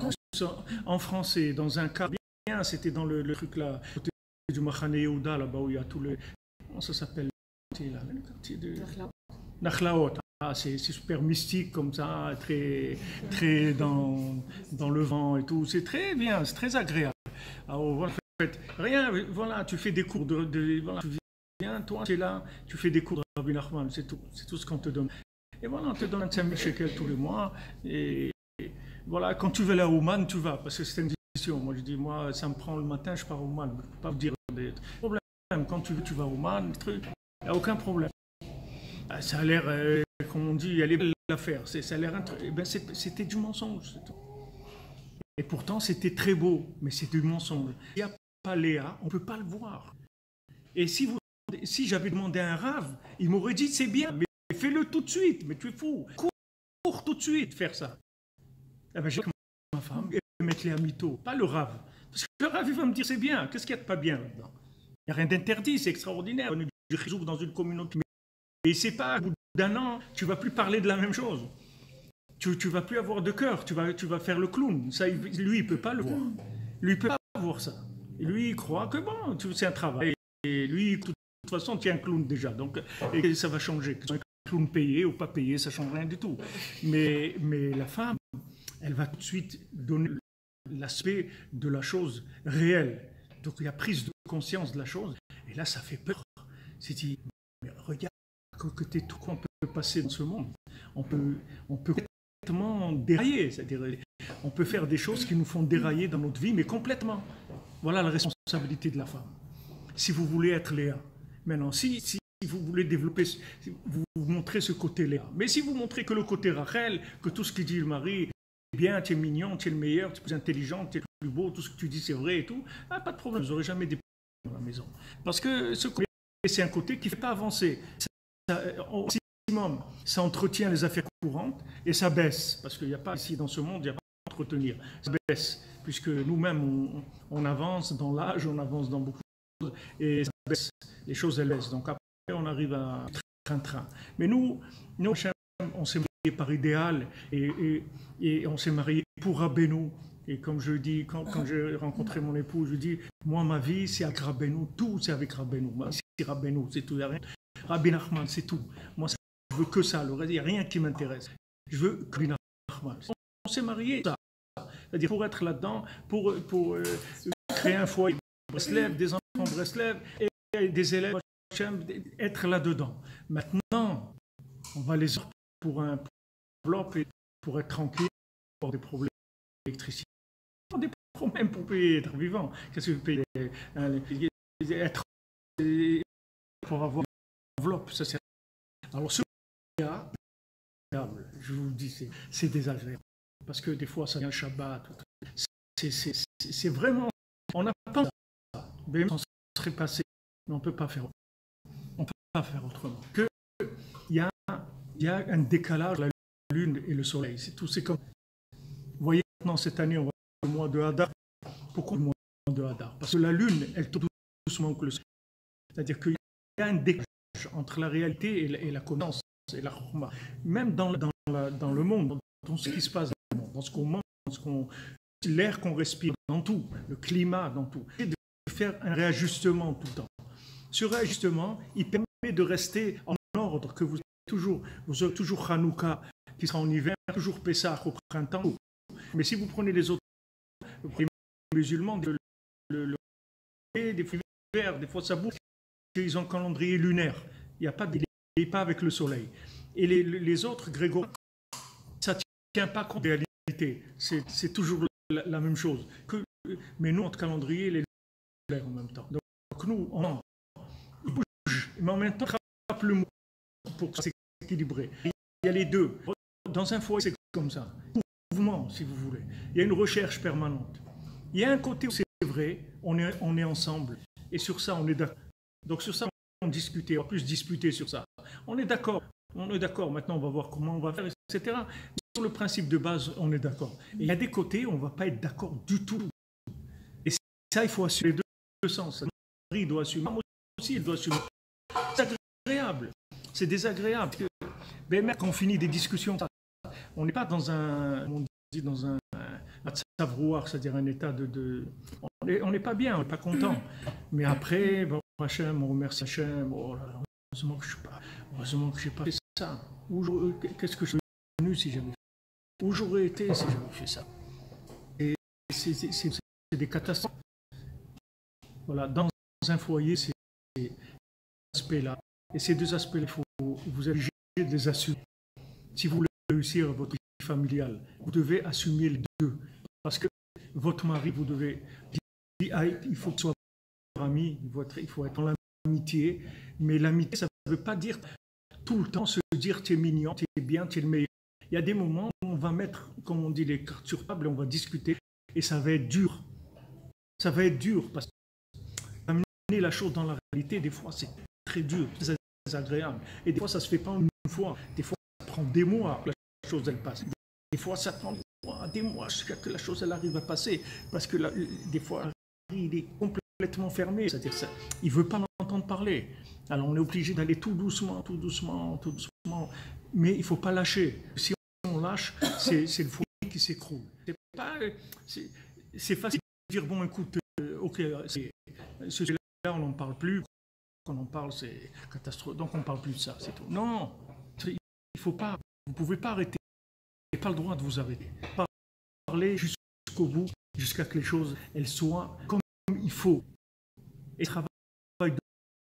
en français, dans un cas bien, c'était dans le truc là, côté du Machane Yehuda, là-bas où il y a tout le. Comment ça s'appelle? Le quartier de. Nachlaot. Ah, c'est super mystique comme ça, très dans le vent et tout. C'est très bien, c'est très agréable. Alors, voilà, en fait, rien, voilà, tu fais des cours voilà, tu viens, toi, tu es là, tu fais des cours de Rabbi Nachman, c'est tout ce qu'on te donne. Et voilà, on te donne 5 000 shekels tous les mois. Et voilà, quand tu veux aller à Ouman, tu vas, parce que c'est une décision. Moi, je dis, moi, ça me prend le matin, je pars à Ouman. Je ne peux pas vous dire des problèmes. Quand tu veux, tu vas à Ouman, il n'y a aucun problème. Ça a l'air, comme on dit, elle est belle l'affaire. Ça a l'air c'était du mensonge, c'est tout. Et pourtant, c'était très beau, mais c'est du mensonge. Il n'y a pas Léa, on ne peut pas le voir. Et si j'avais demandé à un rave, il m'aurait dit c'est bien, mais fais-le tout de suite. Mais tu es fou. Cours tout de suite faire ça. Eh ben, j'ai ma femme et mettre Léa mytho, pas le rave. Parce que le rave, il va me dire c'est bien. Qu'est-ce qu'il y a de pas bien là-dedans? Il n'y a rien d'interdit, c'est extraordinaire. On est du chizouk dans une communauté. Et c'est pas, au bout d'un an, tu ne vas plus parler de la même chose. Tu ne vas plus avoir de cœur, tu vas faire le clown. Ça, lui, il ne peut pas le voir. Lui, il ne peut pas voir ça. Et lui, il croit que bon, c'est un travail. Et lui, de toute façon, tu es un clown déjà. Donc, et ça va changer. Que tu sois un clown payé ou pas payé, ça ne change rien du tout. Mais la femme, elle va tout de suite donner l'aspect de la chose réelle. Donc, il y a prise de conscience de la chose. Et là, ça fait peur. C'est dit, mais regarde. Que tout qu'on peut passer dans ce monde. On peut complètement dérailler, c'est-à-dire on peut faire des choses qui nous font dérailler dans notre vie, mais complètement. Voilà la responsabilité de la femme. Si vous voulez être Léa, maintenant, si vous voulez développer, vous montrez ce côté Léa. Mais si vous montrez que le côté Rachel, que tout ce que dit le mari est bien, tu es mignon, tu es le meilleur, tu es plus intelligent, tu es le plus beau, tout ce que tu dis c'est vrai et tout, pas de problème, vous n'aurez jamais des problèmes dans la maison. Parce que ce côté, c'est un côté qui ne fait pas avancer. Au maximum, ça entretient les affaires courantes et ça baisse, parce qu'il n'y a pas ici dans ce monde, il n'y a pas à entretenir. Ça baisse, puisque nous-mêmes, on avance dans l'âge, on avance dans beaucoup de choses, et ça baisse, les choses elles baissent. Donc après, on arrive à train-train. Mais nous, on s'est mariés par idéal et on s'est mariés pour Rabbeinu. Et comme je dis, quand j'ai rencontré mon époux, je dis, moi, ma vie, c'est avec Rabbeinu, tout c'est avec Rabbeinu. C'est Rabbeinu, c'est tout, il n'y a rien. Rabbi Nachman, c'est tout. Moi, je veux que ça. Le reste, il n'y a rien qui m'intéresse. Je veux que Rabbi Nachman. On s'est mariés, ça. C'est-à-dire pour être là-dedans, pour créer un foyer Breslev, des enfants Breslev et des élèves être là-dedans. Maintenant, on va les offrir pour un enveloppe et pour être tranquille, pour des problèmes d'électricité. Des problèmes pour payer, être vivant. Qu'est-ce que vous payez être pour avoir enveloppe, ça c'est. Alors ce cas, je vous dis, c'est désagréable. Parce que des fois, ça vient le Shabbat. C'est vraiment. On n'a pas ça. Même on serait passé. Mais on ne peut pas faire. On peut pas faire autrement. Il y a un décalage entre la lune et le soleil. C'est tout. C'est comme. Vous voyez maintenant cette année, on va le mois de Hadar. Pourquoi le mois de Hadar? Parce que la lune, elle tourne doucement que le soleil. C'est-à-dire qu'il y a un décalage entre la réalité et la connaissance et la chorma. Même dans le monde, dans ce qui se passe dans le monde, dans ce qu'on mange, l'air qu'on respire, dans tout, le climat, dans tout. Et de faire un réajustement tout le temps. Ce réajustement, il permet de rester en ordre, que vous aurez toujours Hanouka qui sera en hiver, toujours Pessah au printemps. Mais si vous prenez les autres, les musulmans, des fois l'hiver, des fois ça bouge. Ils ont un calendrier lunaire. Il n'y a pas pas avec le soleil. Et les autres grégoriens, ça ne tient pas compte de la réalité. C'est toujours la même chose. Mais nous, notre calendrier, il est lunaire en même temps. Donc nous, on bouge, mais en même temps, on rattrape le mot pour s'équilibrer. Il y a les deux. Dans un foyer, c'est comme ça. mouvement, si vous voulez. Il y a une recherche permanente. Il y a un côté où c'est vrai, on est ensemble. Et sur ça, on est d'accord. Donc sur ça, on discutait, on va plus discuter sur ça. On est d'accord. Maintenant, on va voir comment on va faire, etc. Sur le principe de base, on est d'accord. Et il y a des côtés où on ne va pas être d'accord du tout. Et ça, il faut assumer les deux sens. Il doit assumer. Moi aussi, il doit assumer. C'est agréable. C'est désagréable. Mais même quand on finit des discussions, on n'est pas dans un savoir, c'est-à-dire un état on n'est pas bien, on n'est pas content. Mais après, bon, Hachem, on remercie Hachem. Oh là là, heureusement que je n'ai pas fait ça. Qu'est-ce que je serais devenu si j'avais fait ça? Où j'aurais été si j'avais fait ça? Et c'est des catastrophes. Voilà, dans un foyer, c'est ces aspects-là. Et ces deux aspects-là, il faut vous obligez de les assumer. Si vous voulez réussir votre vie familiale, vous devez assumer les deux. Parce que votre mari, vous devez dire, il faut qu'il soit votre ami, il faut être dans l'amitié. Mais l'amitié, ça ne veut pas dire tout le temps se dire tu es mignon, tu es bien, tu es le meilleur. Il y a des moments où on va mettre, comme on dit, les cartes sur table et on va discuter. Et ça va être dur. Ça va être dur parce que amener la chose dans la réalité, des fois, c'est très dur, très agréable. Et des fois, ça ne se fait pas en une fois. Des fois, ça prend des mois que la chose, elle passe. Des fois, ça prend des mois jusqu'à que la chose, elle arrive à passer. Parce que des fois, il est complètement fermé. C'est-à-dire ça, il ne veut pas entendre parler. Alors, on est obligé d'aller tout doucement. Mais il ne faut pas lâcher. Si on lâche, c'est le foyer qui s'écroule. C'est facile de dire, bon, écoute, ok, là, on n'en parle plus. Quand on en parle, c'est catastrophique. Donc, on ne parle plus de ça, c'est tout. Non, il faut pas, vous ne pouvez pas arrêter. Vous n'avez pas le droit de vous arrêter. Parler jusqu'au bout, jusqu'à que les choses, elles soient comme il faut. Et travailler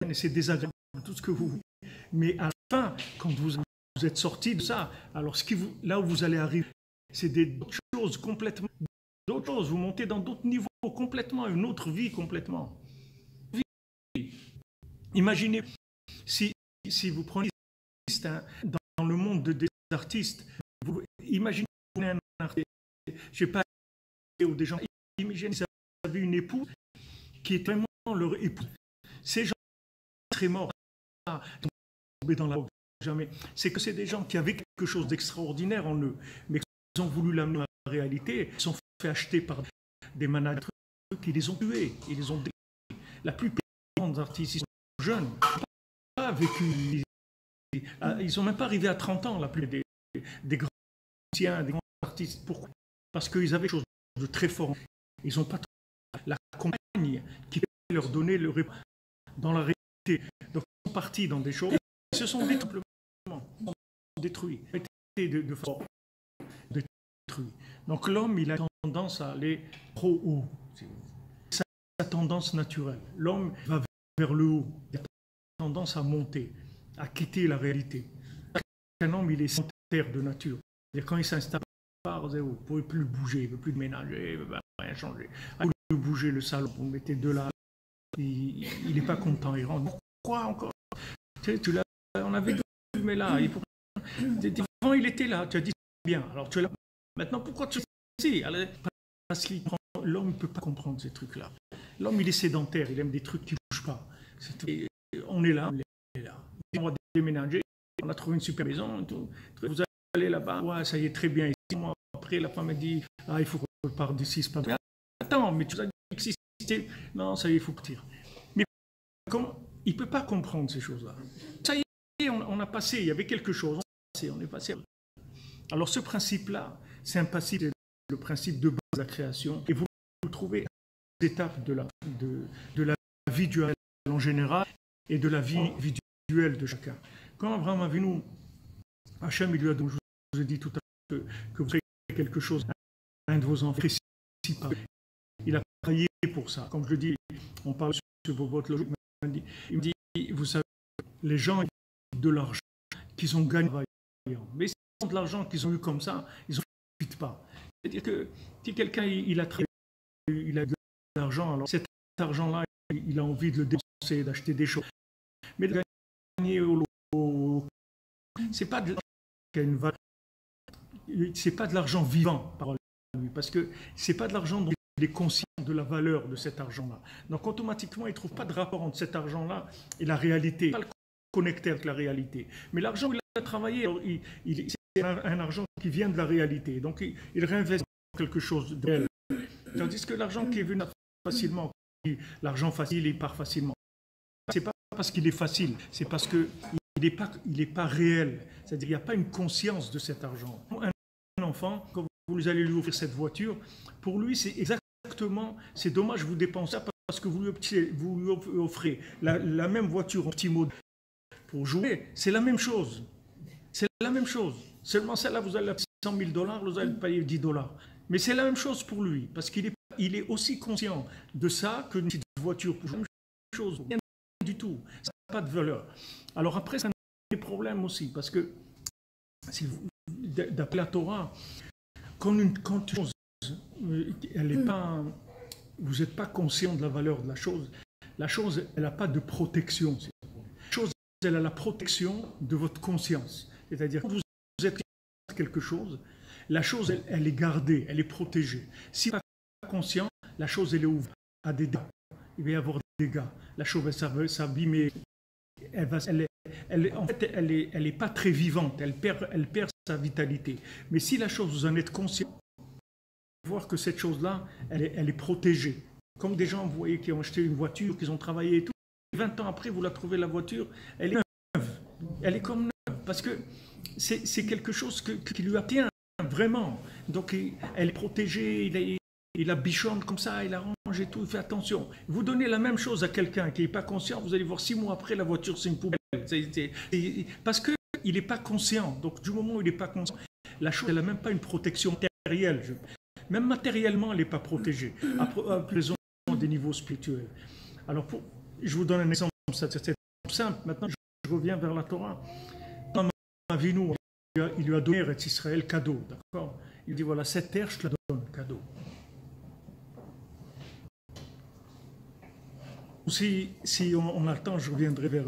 de c'est désagréable, tout ce que vous voulez. Mais à la fin, quand vous êtes sorti de ça, alors là où vous allez arriver, c'est d'autres choses complètement, d'autres choses. Vous montez dans d'autres niveaux complètement, une autre vie complètement. Imaginez, si vous prenez dans le monde des artistes, imaginez un artiste, je ne sais pas, ou des gens, imaginez si vous avez une épouse qui est vraiment leur épouse. Ces gens seraient morts, tombés dans la drogue, jamais. C'est que c'est des gens qui avaient quelque chose d'extraordinaire en eux, mais qu'ils ont voulu l'amener à la réalité, ils sont fait acheter par des managers qui les ont tués, ils les ont détruits. La plupart des artistes, ils sont jeunes, pas vécu, ils sont même pas arrivés à 30 ans, la plupart des grands musiciens, des grands artistes. Pourquoi? Parce qu'ils avaient quelque chose de très fort. Ils n'ont pas la compagne qui peut leur donner le réponse dans la réalité. Donc ils sont partis dans des choses, ils se sont détruits, de façon détruits. Donc l'homme, il a tendance à aller trop haut. C'est sa tendance naturelle. L'homme va vers le haut. Il a tendance à monter, à quitter la réalité. Un homme, il est sédentaire de nature. C'est-à-dire quand il s'installe par zéro, vous ne pouvez plus bouger, il ne veut plus ménager, il ne veut rien changer. Vous pouvez bouger le salon, vous mettez deux là, il n'est pas content, il rentre. Pourquoi encore? On avait deux, mais là, avant il était là, tu as dit bien, alors tu es là. Maintenant, pourquoi tu es ici? Parce que l'homme ne peut pas comprendre ces trucs-là. L'homme, il est sédentaire, il aime des trucs qui ne bougent pas. On est là, on va déménager, on a trouvé une super maison, tout. Vous allez là-bas, ouais, ça y est, très bien. Et 6 mois après, la femme a dit, il faut qu'on reparte d'ici, c'est pas bien. Attends, mais tu as existé. Non, ça y est, il faut partir. Mais comment il ne peut pas comprendre ces choses-là. Ça y est, on a passé, il y avait quelque chose, on est passé. Alors ce principe-là, c'est un principe, le principe de base de la création, et vous le trouvez à toutes les étapes de la vie duelle en général et de la vie duelle de chacun. Quand Abraham Avinu, Hachem, il lui a donné, je vous ai dit tout à l'heure que vous faites quelque chose à un de vos enfants, il a travaillé pour ça. Comme je le dis, on parle sur vos votes logiques, il me dit, vous savez, les gens de l'argent qu'ils ont gagné, mais de l'argent qu'ils ont eu comme ça, ils n'en profitent pas. C'est-à-dire que si quelqu'un il a travaillé, il a de l'argent, alors cet argent-là, il a envie de le dépenser, d'acheter des choses. Mais de gagner au lot, c'est pas de l'argent qui a une valeur. c'est pas de l'argent vivant, parole à lui, parce que c'est pas de l'argent dont il est conscient de la valeur de cet argent-là. Donc automatiquement, il ne trouve pas de rapport entre cet argent-là et la réalité. Il ne peut pas le connecter avec la réalité. Mais l'argent, il a travaillé, alors c'est un argent qui vient de la réalité. Donc il réinvestit dans quelque chose de réel. Tandis que l'argent qui est venu facilement, l'argent facile, il part facilement. C'est pas parce qu'il est facile, c'est parce qu'il n'est pas réel. C'est-à-dire qu'il n'y a pas une conscience de cet argent. Un enfant, quand vous allez lui offrir cette voiture, pour lui, c'est exactement, c'est dommage, vous dépensez ça parce que vous lui offrez la même voiture en petit mode pour jouer. C'est la même chose. C'est la même chose. Seulement celle-là, vous allez la payer $100 000, vous allez payer $10. Mais c'est la même chose pour lui, parce qu'il est aussi conscient de ça que une petite voiture pour jouer. La même chose, rien du tout. Ça n'a pas de valeur. Alors après, ça a des problèmes aussi, parce que d'après la Torah, quand une chose, elle est pas, vous n'êtes pas conscient de la valeur de la chose, elle n'a pas de protection. La chose, elle a la protection de votre conscience. C'est-à-dire, quand vous êtes quelque chose, la chose, elle est gardée, elle est protégée. Si vous n'êtes pas conscient, la chose, elle est ouverte à des dégâts. Il va y avoir des dégâts. La chose, elle va s'abîmer. En fait, elle n'est pas très vivante. Elle perd sa vitalité. Mais si la chose, vous en êtes conscient, vous voir que cette chose-là, elle est protégée. Comme des gens, vous voyez, qui ont acheté une voiture, qui ont travaillé et tout. 20 ans après, vous la trouvez, la voiture, elle est neuve. Elle est comme neuve. Parce que c'est quelque chose qui lui appartient vraiment. Donc, elle est protégée, il la bichonne comme ça, il arrange et tout, il fait attention. Vous donnez la même chose à quelqu'un qui n'est pas conscient, vous allez voir 6 mois après, la voiture, c'est une poubelle. Parce qu'il n'est pas conscient. Donc, du moment où il n'est pas conscient, la chose, elle n'a même pas une protection matérielle. Même matériellement, elle n'est pas protégée. À plus des niveaux spirituels. Alors, je vous donne un exemple, c'est simple. Maintenant, je reviens vers la Torah. Dans Avinu, il lui a donné Eretz Israël cadeau, d'accord? Il dit, voilà, cette terre, je te la donne cadeau. Si on a le temps, je reviendrai vers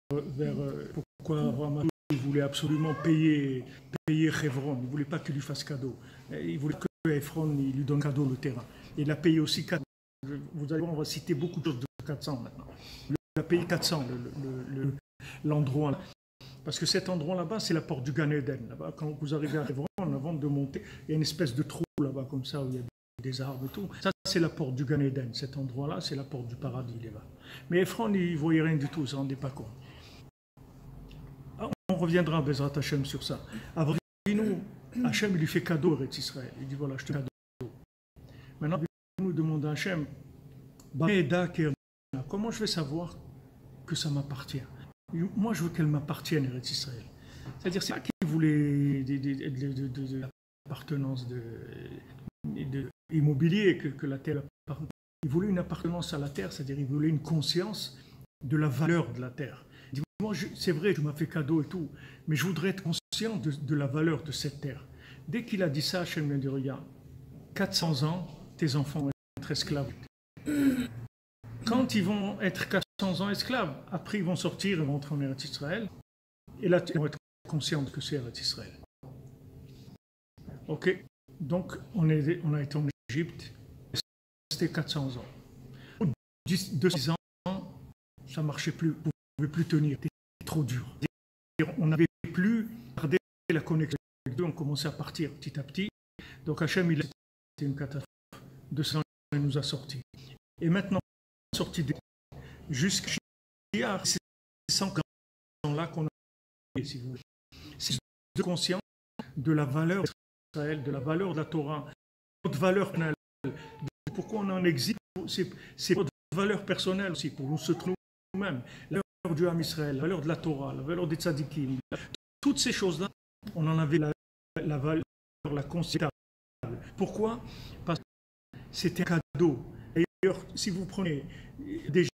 pourquoi Rama voulait absolument payer Hebron. Il ne voulait pas qu'il lui fasse cadeau. Il voulait que Ephron il lui donne cadeau le terrain. Il a payé aussi 400. Vous allez voir, on va citer beaucoup de choses de 400 maintenant. Il a payé 400 l'endroit là. Parce que cet endroit là-bas, c'est la porte du Gan Eden. Là-bas, quand vous arrivez à Hebron, avant de monter, il y a une espèce de trou là-bas comme ça où il y a des arbres et tout. Ça, c'est la porte du Gan Eden. Cet endroit-là, c'est la porte du paradis. Là-bas. Mais Ephron, il ne voyait rien du tout, il ne se rendait pas compte. On reviendra à Bezrat Hashem sur ça. Avinu, Hashem, il lui fait cadeau à Eretz Israël. Il dit voilà, je te cadeau. Maintenant, nous demande à Hashem, comment je vais savoir que ça m'appartient? Moi, je veux qu'elle m'appartienne, Eretz Israël. C'est-à-dire, c'est pas qu'il voulait de l'appartenance immobilier que la terre appartenait. Il voulait une appartenance à la terre, c'est-à-dire il voulait une conscience de la valeur de la terre. Il dit, moi, c'est vrai, tu m'as fait cadeau et tout, mais je voudrais être conscient de la valeur de cette terre. Dès qu'il a dit ça, Hachem lui a dit, regarde, 400 ans, tes enfants vont être esclaves. Quand ils vont être 400 ans esclaves, après ils vont sortir, ils vont rentrer en Eretz Israël, et là, ils vont être conscients que c'est Eretz Israël. Ok, donc on a été en Égypte, c'était 400 ans. Au bout de 6 ans, ça ne marchait plus, vous ne pouvez plus tenir, c'était trop dur. On n'avait plus gardé la connexion avec Dieu, on commençait à partir petit à petit. Donc Hachem, il a été une catastrophe. 200 ans, il nous a sortis. Et maintenant, on est sorti jusqu'à ces 100 ans-là qu'on a, si vous voulez. C'est de conscience de la valeur d'Israël, de la valeur de la Torah, notre valeur personnelle. Pourquoi on en existe, c'est notre valeur personnelle aussi, pour nous se trouver nous-mêmes. La valeur du Ham Israël, la valeur de la Torah, la valeur des tzadikim. Toutes ces choses-là, on en avait la valeur, la conscience. Pourquoi? Parce que c'était un cadeau. D'ailleurs, si vous prenez déjà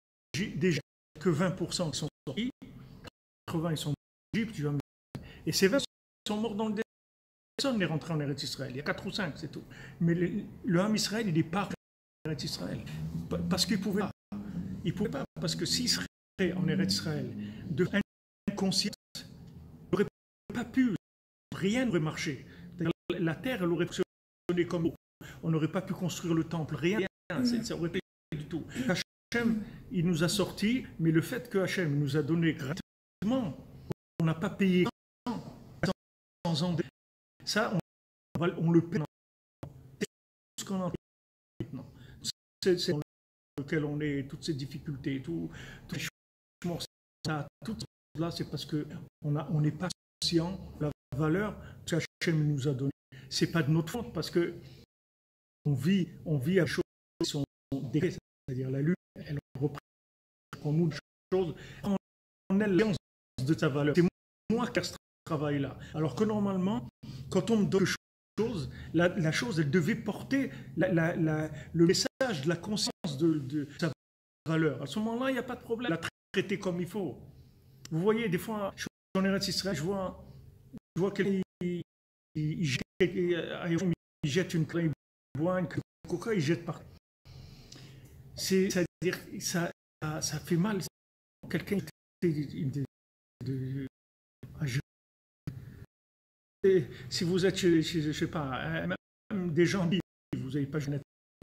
que 20% qui sont sortis, 80 ils sont en Égypte, et ces 20 sont morts dans le désert. Personne n'est rentré en Eretz Israël. Il y a 4 ou 5, c'est tout. Mais le Ham Israël, il n'est pas en Eretz Israël. Parce qu'il ne pouvait pas. Il ne pouvait pas. Parce que s'il serait en Eretz Israël, de inconscience, il n'aurait pas pu. Rien n'aurait marché. la terre, elle aurait fonctionné comme on n'aurait pas pu construire le temple, rien, ça aurait été du tout. Hachem, il nous a sortis, mais le fait que Hachem nous a donné gratuitement, on n'a pas payé 100 ans. Ça, on le paie. C'est ce qu'on en paye maintenant. C'est dans lequel on est, toutes ces difficultés, tout les changements, tout là, c'est parce qu'on n'est pas conscient de la valeur que Hachem nous a donnée. C'est pas de notre faute, parce que on vit à choses qui sont décrites, c'est-à-dire la lutte, elle représente pour nous des choses, on a l'alliance de sa valeur. C'est moi qui ai ce travail-là. Alors que normalement, quand on me donne quelque chose, la chose, elle devait porter le message de la conscience de sa valeur. À ce moment-là, il n'y a pas de problème. La traiter comme il faut. Vous voyez, des fois, je suis en Eretz Israël, je vois quelqu'un il jette une clé, il boit une coca, il jette par. C'est-à-dire, ça fait mal. Quelqu'un si vous êtes chez je ne sais pas, même des gens qui vous n'avez pas jeté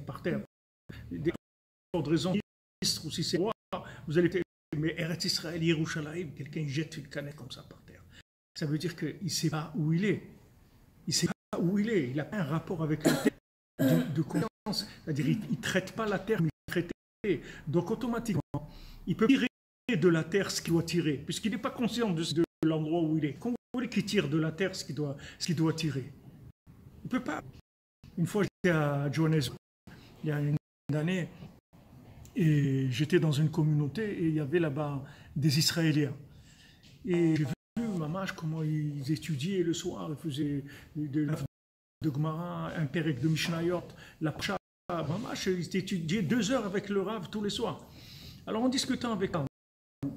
par terre, pour des raisons ou si c'est roi, vous allez. Mais Eretz Israël, Yerushalayim, quelqu'un jette une canette comme ça par terre. Ça veut dire qu'il ne sait pas où il est. Il ne sait pas où il est. Il n'a pas un rapport avec la terre de conscience. C'est-à-dire qu'il ne traite pas la terre, mais il traite. Donc automatiquement, il peut tirer de la terre ce qu'il doit tirer, puisqu'il n'est pas conscient de l'endroit où il est. Quand vous voulez qu'il tire de la terre ce qu'il doit tirer, il ne peut pas. Une fois, j'étais à Johannesburg, il y a une année, et j'étais dans une communauté, et il y avait là-bas des Israéliens. Et j'ai vu, mamash, comment ils étudiaient le soir, ils faisaient de Gemara, un pérec de Mishnayot, la Psha. Mamash, ils étudiaient 2 heures avec le Rav tous les soirs. Alors en discutant avec eux,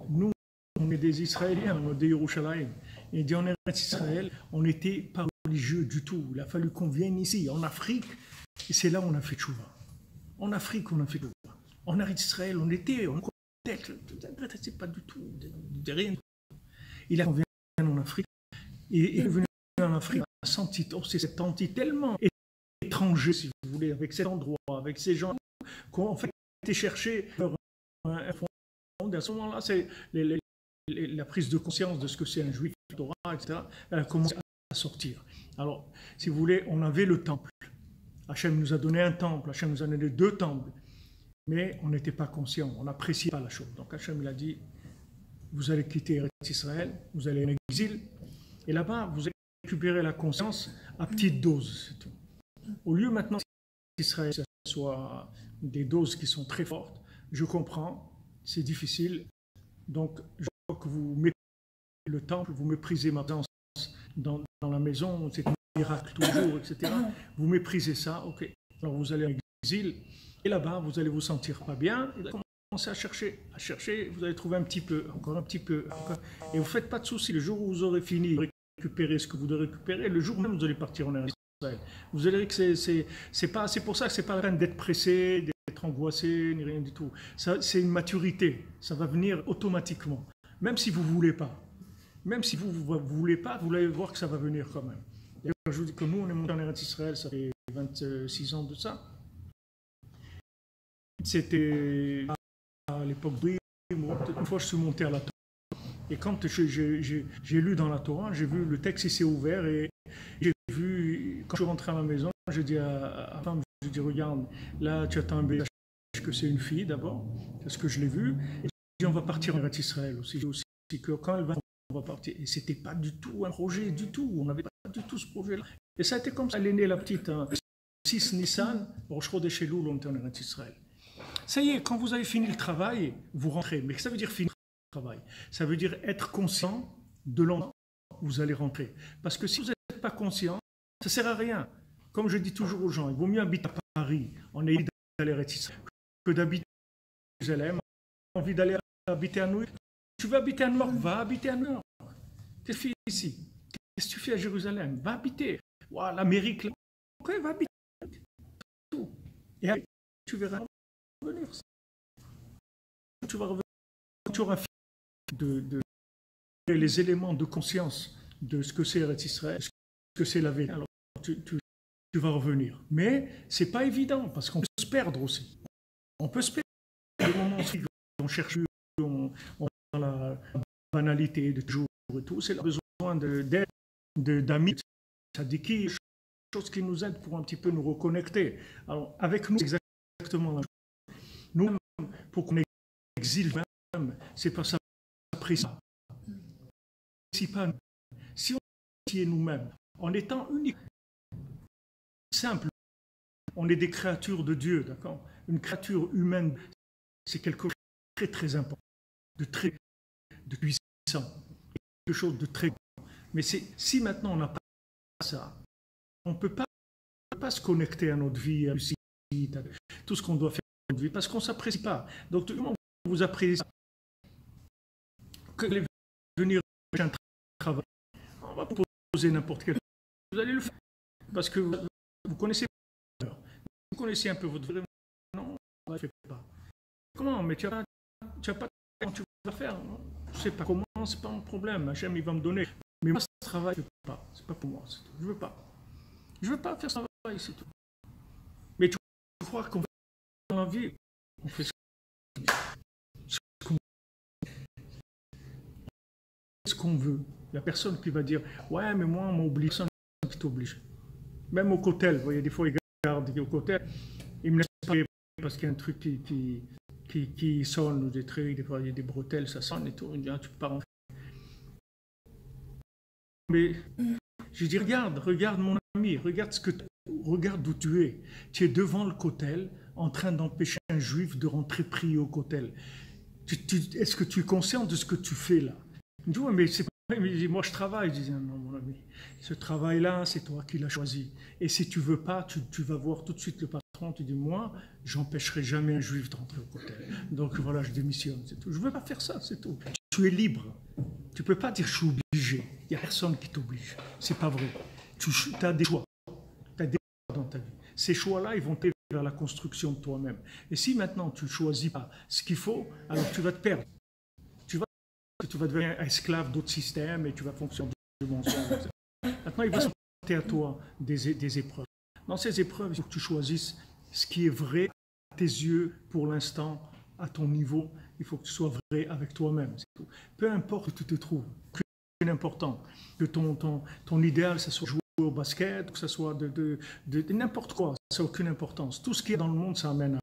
nous, on est des Israéliens, on est des Yerushalayim. Et dit en Eretz Israël, on n'était pas religieux du tout. Il a fallu qu'on vienne ici, en Afrique, et c'est là où on a fait tchouva. En Afrique, on a fait tchouva. En Eretz Israël, on était, c'est pas du tout, de rien. Il a convenu en Afrique, et il est venu en Afrique, on a senti, c'est senti tellement étranger, si vous voulez, avec cet endroit, avec ces gens, qu'on fait été chercher un fond. À ce moment-là, c'est la prise de conscience de ce que c'est un juif, Torah, etc. Elle a commencé à sortir. Alors, si vous voulez, on avait le temple. Hachem nous a donné un temple, Hachem nous a donné 2 temples, mais on n'était pas conscient, on n'appréciait pas la chose. Donc Hachem il a dit, vous allez quitter Eretz Israël, vous allez en exil, et là-bas, vous allez récupérer la conscience à petite dose, c'est tout. Au lieu maintenant qu'Israël soit des doses qui sont très fortes, je comprends, c'est difficile, donc je crois que vous méprisez le temple, vous méprisez ma présence dans la maison, c'est un miracle toujours, etc. Vous méprisez ça, ok. Alors vous allez en exil, et là-bas, vous allez vous sentir pas bien, et vous allez commencer à chercher, vous allez trouver un petit peu, encore un petit peu, encore. Et vous ne faites pas de soucis, le jour où vous aurez fini de récupérer ce que vous devez récupérer, le jour même vous allez partir en Eretz Israël. Vous allez que c'est pour ça que c'est pas la peine d'être pressé, d'être angoissé, ni rien du tout. C'est une maturité, ça va venir automatiquement, même si vous ne voulez pas. Même si vous ne voulez pas, vous allez voir que ça va venir quand même. Et je vous dis que nous, on est monté en Eretz Israël, ça fait 26 ans de ça. C'était à l'époque de une fois je suis monté à la Torah. Et quand j'ai lu dans la Torah, j'ai vu le texte, il s'est ouvert et j'ai vu, quand je suis rentré à la maison, j'ai dit à la femme, je dis regarde, là tu attends un bébé, que c'est une fille d'abord, parce que je l'ai vu, et je dis on va partir en Eretz Israël aussi que quand elle va, on va partir. Et c'était pas du tout un projet, du tout, on n'avait pas du tout ce projet-là. Et ça a été comme ça, elle est née la petite, 6 Nissan, Rosh Chodesh Elul, on était en Eretz Israël. Ça y est, quand vous avez fini le travail, vous rentrez. Mais ça veut dire finir le travail. Ça veut dire être conscient de l'endroit où vous allez rentrer. Parce que si vous n'êtes pas conscient, ça ne sert à rien. Comme je dis toujours aux gens, il vaut mieux habiter à Paris, en ayant d'aller à Israël, que d'habiter à Jérusalem, envie d'aller habiter à New York. Tu veux habiter à New York, va habiter à New York. Qu'est-ce que tu fais ici? Qu'est-ce que tu fais à Jérusalem? Va habiter. Wow, l'Amérique, ok, va habiter. Tout. Et après, tu verras revenir. Tu vas revenir quand tu auras fini de les éléments de conscience de ce que c'est Eretz Israël, ce que c'est la vérité. Alors tu vas revenir. Mais ce n'est pas évident, parce qu'on peut se perdre aussi. On peut se perdre. Des moments aussi on cherche, on dans la banalité de toujours et tout, c'est le besoin d'aide, d'amis, tzadikim, choses qui nous aident pour un petit peu nous reconnecter. Alors, avec nous, c'est exactement la chose. Nous, pour qu'on exile même, c'est pas ça, apprécie pas. Si on est nous-mêmes, en étant unique, simple, on est des créatures de Dieu, d'accord? Une créature humaine, c'est quelque chose de très très important, de puissant, quelque chose de très grand. Mais si maintenant on n'a pas ça, on ne peut pas se connecter à notre vie, à tout ce qu'on doit faire dans notre vie, parce qu'on ne s'apprécie pas. Donc, tout le monde vous apprécie que vous allez venir faire un travail. On va proposer n'importe quel. Vous allez le faire, parce que vous connaissez votre valeur. Vous connaissez un peu votre valeur. Non, on ne le fait pas. Comment? Mais tu n'as pas comment tu vas faire. Je ne sais pas comment, ce n'est pas mon problème. Hachem, il va me donner. Mais moi, ce travail, je ne veux pas. Ce n'est pas pour moi. Je ne veux pas. Je ne veux pas faire ce travail, c'est tout. Mais tu crois qu'on fait dans la vie, on fait ce qu'on veut. Il n'y a personne qui va dire « Ouais, mais moi, on m'oblige. » Personne qui t'oblige. Même au cotel, vous voyez, des fois, ils regardent au cotel, ils me laissent pas parce qu'il y a un truc qui sonne, ou des trucs, des fois, il y a des bretelles, ça sonne et tout. Ils me disent « Ah, tu peux pas rentrer. » Mais je dis, regarde mon ami, regarde d'où tu es. Tu es devant le cotel, en train d'empêcher un juif de rentrer prier au cotel. Est-ce que tu es conscient de ce que tu fais là? Il me dit, ouais, mais c'est pas vrai. Il dit, moi je travaille. Je dis, non, mon ami, ce travail-là, c'est toi qui l'as choisi. Et si tu veux pas, tu vas voir tout de suite le patron, tu dis, moi, j'empêcherai jamais un juif de rentrer au cotel. Donc voilà, je démissionne, c'est tout. Je veux pas faire ça, c'est tout. Tu es libre. Tu peux pas dire, je suis obligé. Il n'y a personne qui t'oblige. C'est pas vrai. Tu as des choix. Tu as des choix dans ta vie. Ces choix-là, ils vont t'aider vers la construction de toi-même. Et si maintenant tu ne choisis pas ce qu'il faut, alors tu vas te perdre. Tu vas devenir esclave d'autres systèmes et tu vas fonctionner de mensonge. Maintenant, il va se présenter à toi des épreuves. Dans ces épreuves, il faut que tu choisisses ce qui est vrai à tes yeux pour l'instant, à ton niveau. Il faut que tu sois vrai avec toi-même. Peu importe où tu te trouves. C'est important que ton idéal, ça soit jouer au basket, que ce soit de n'importe quoi, ça n'a aucune importance. Tout ce qui est dans le monde, ça amène à...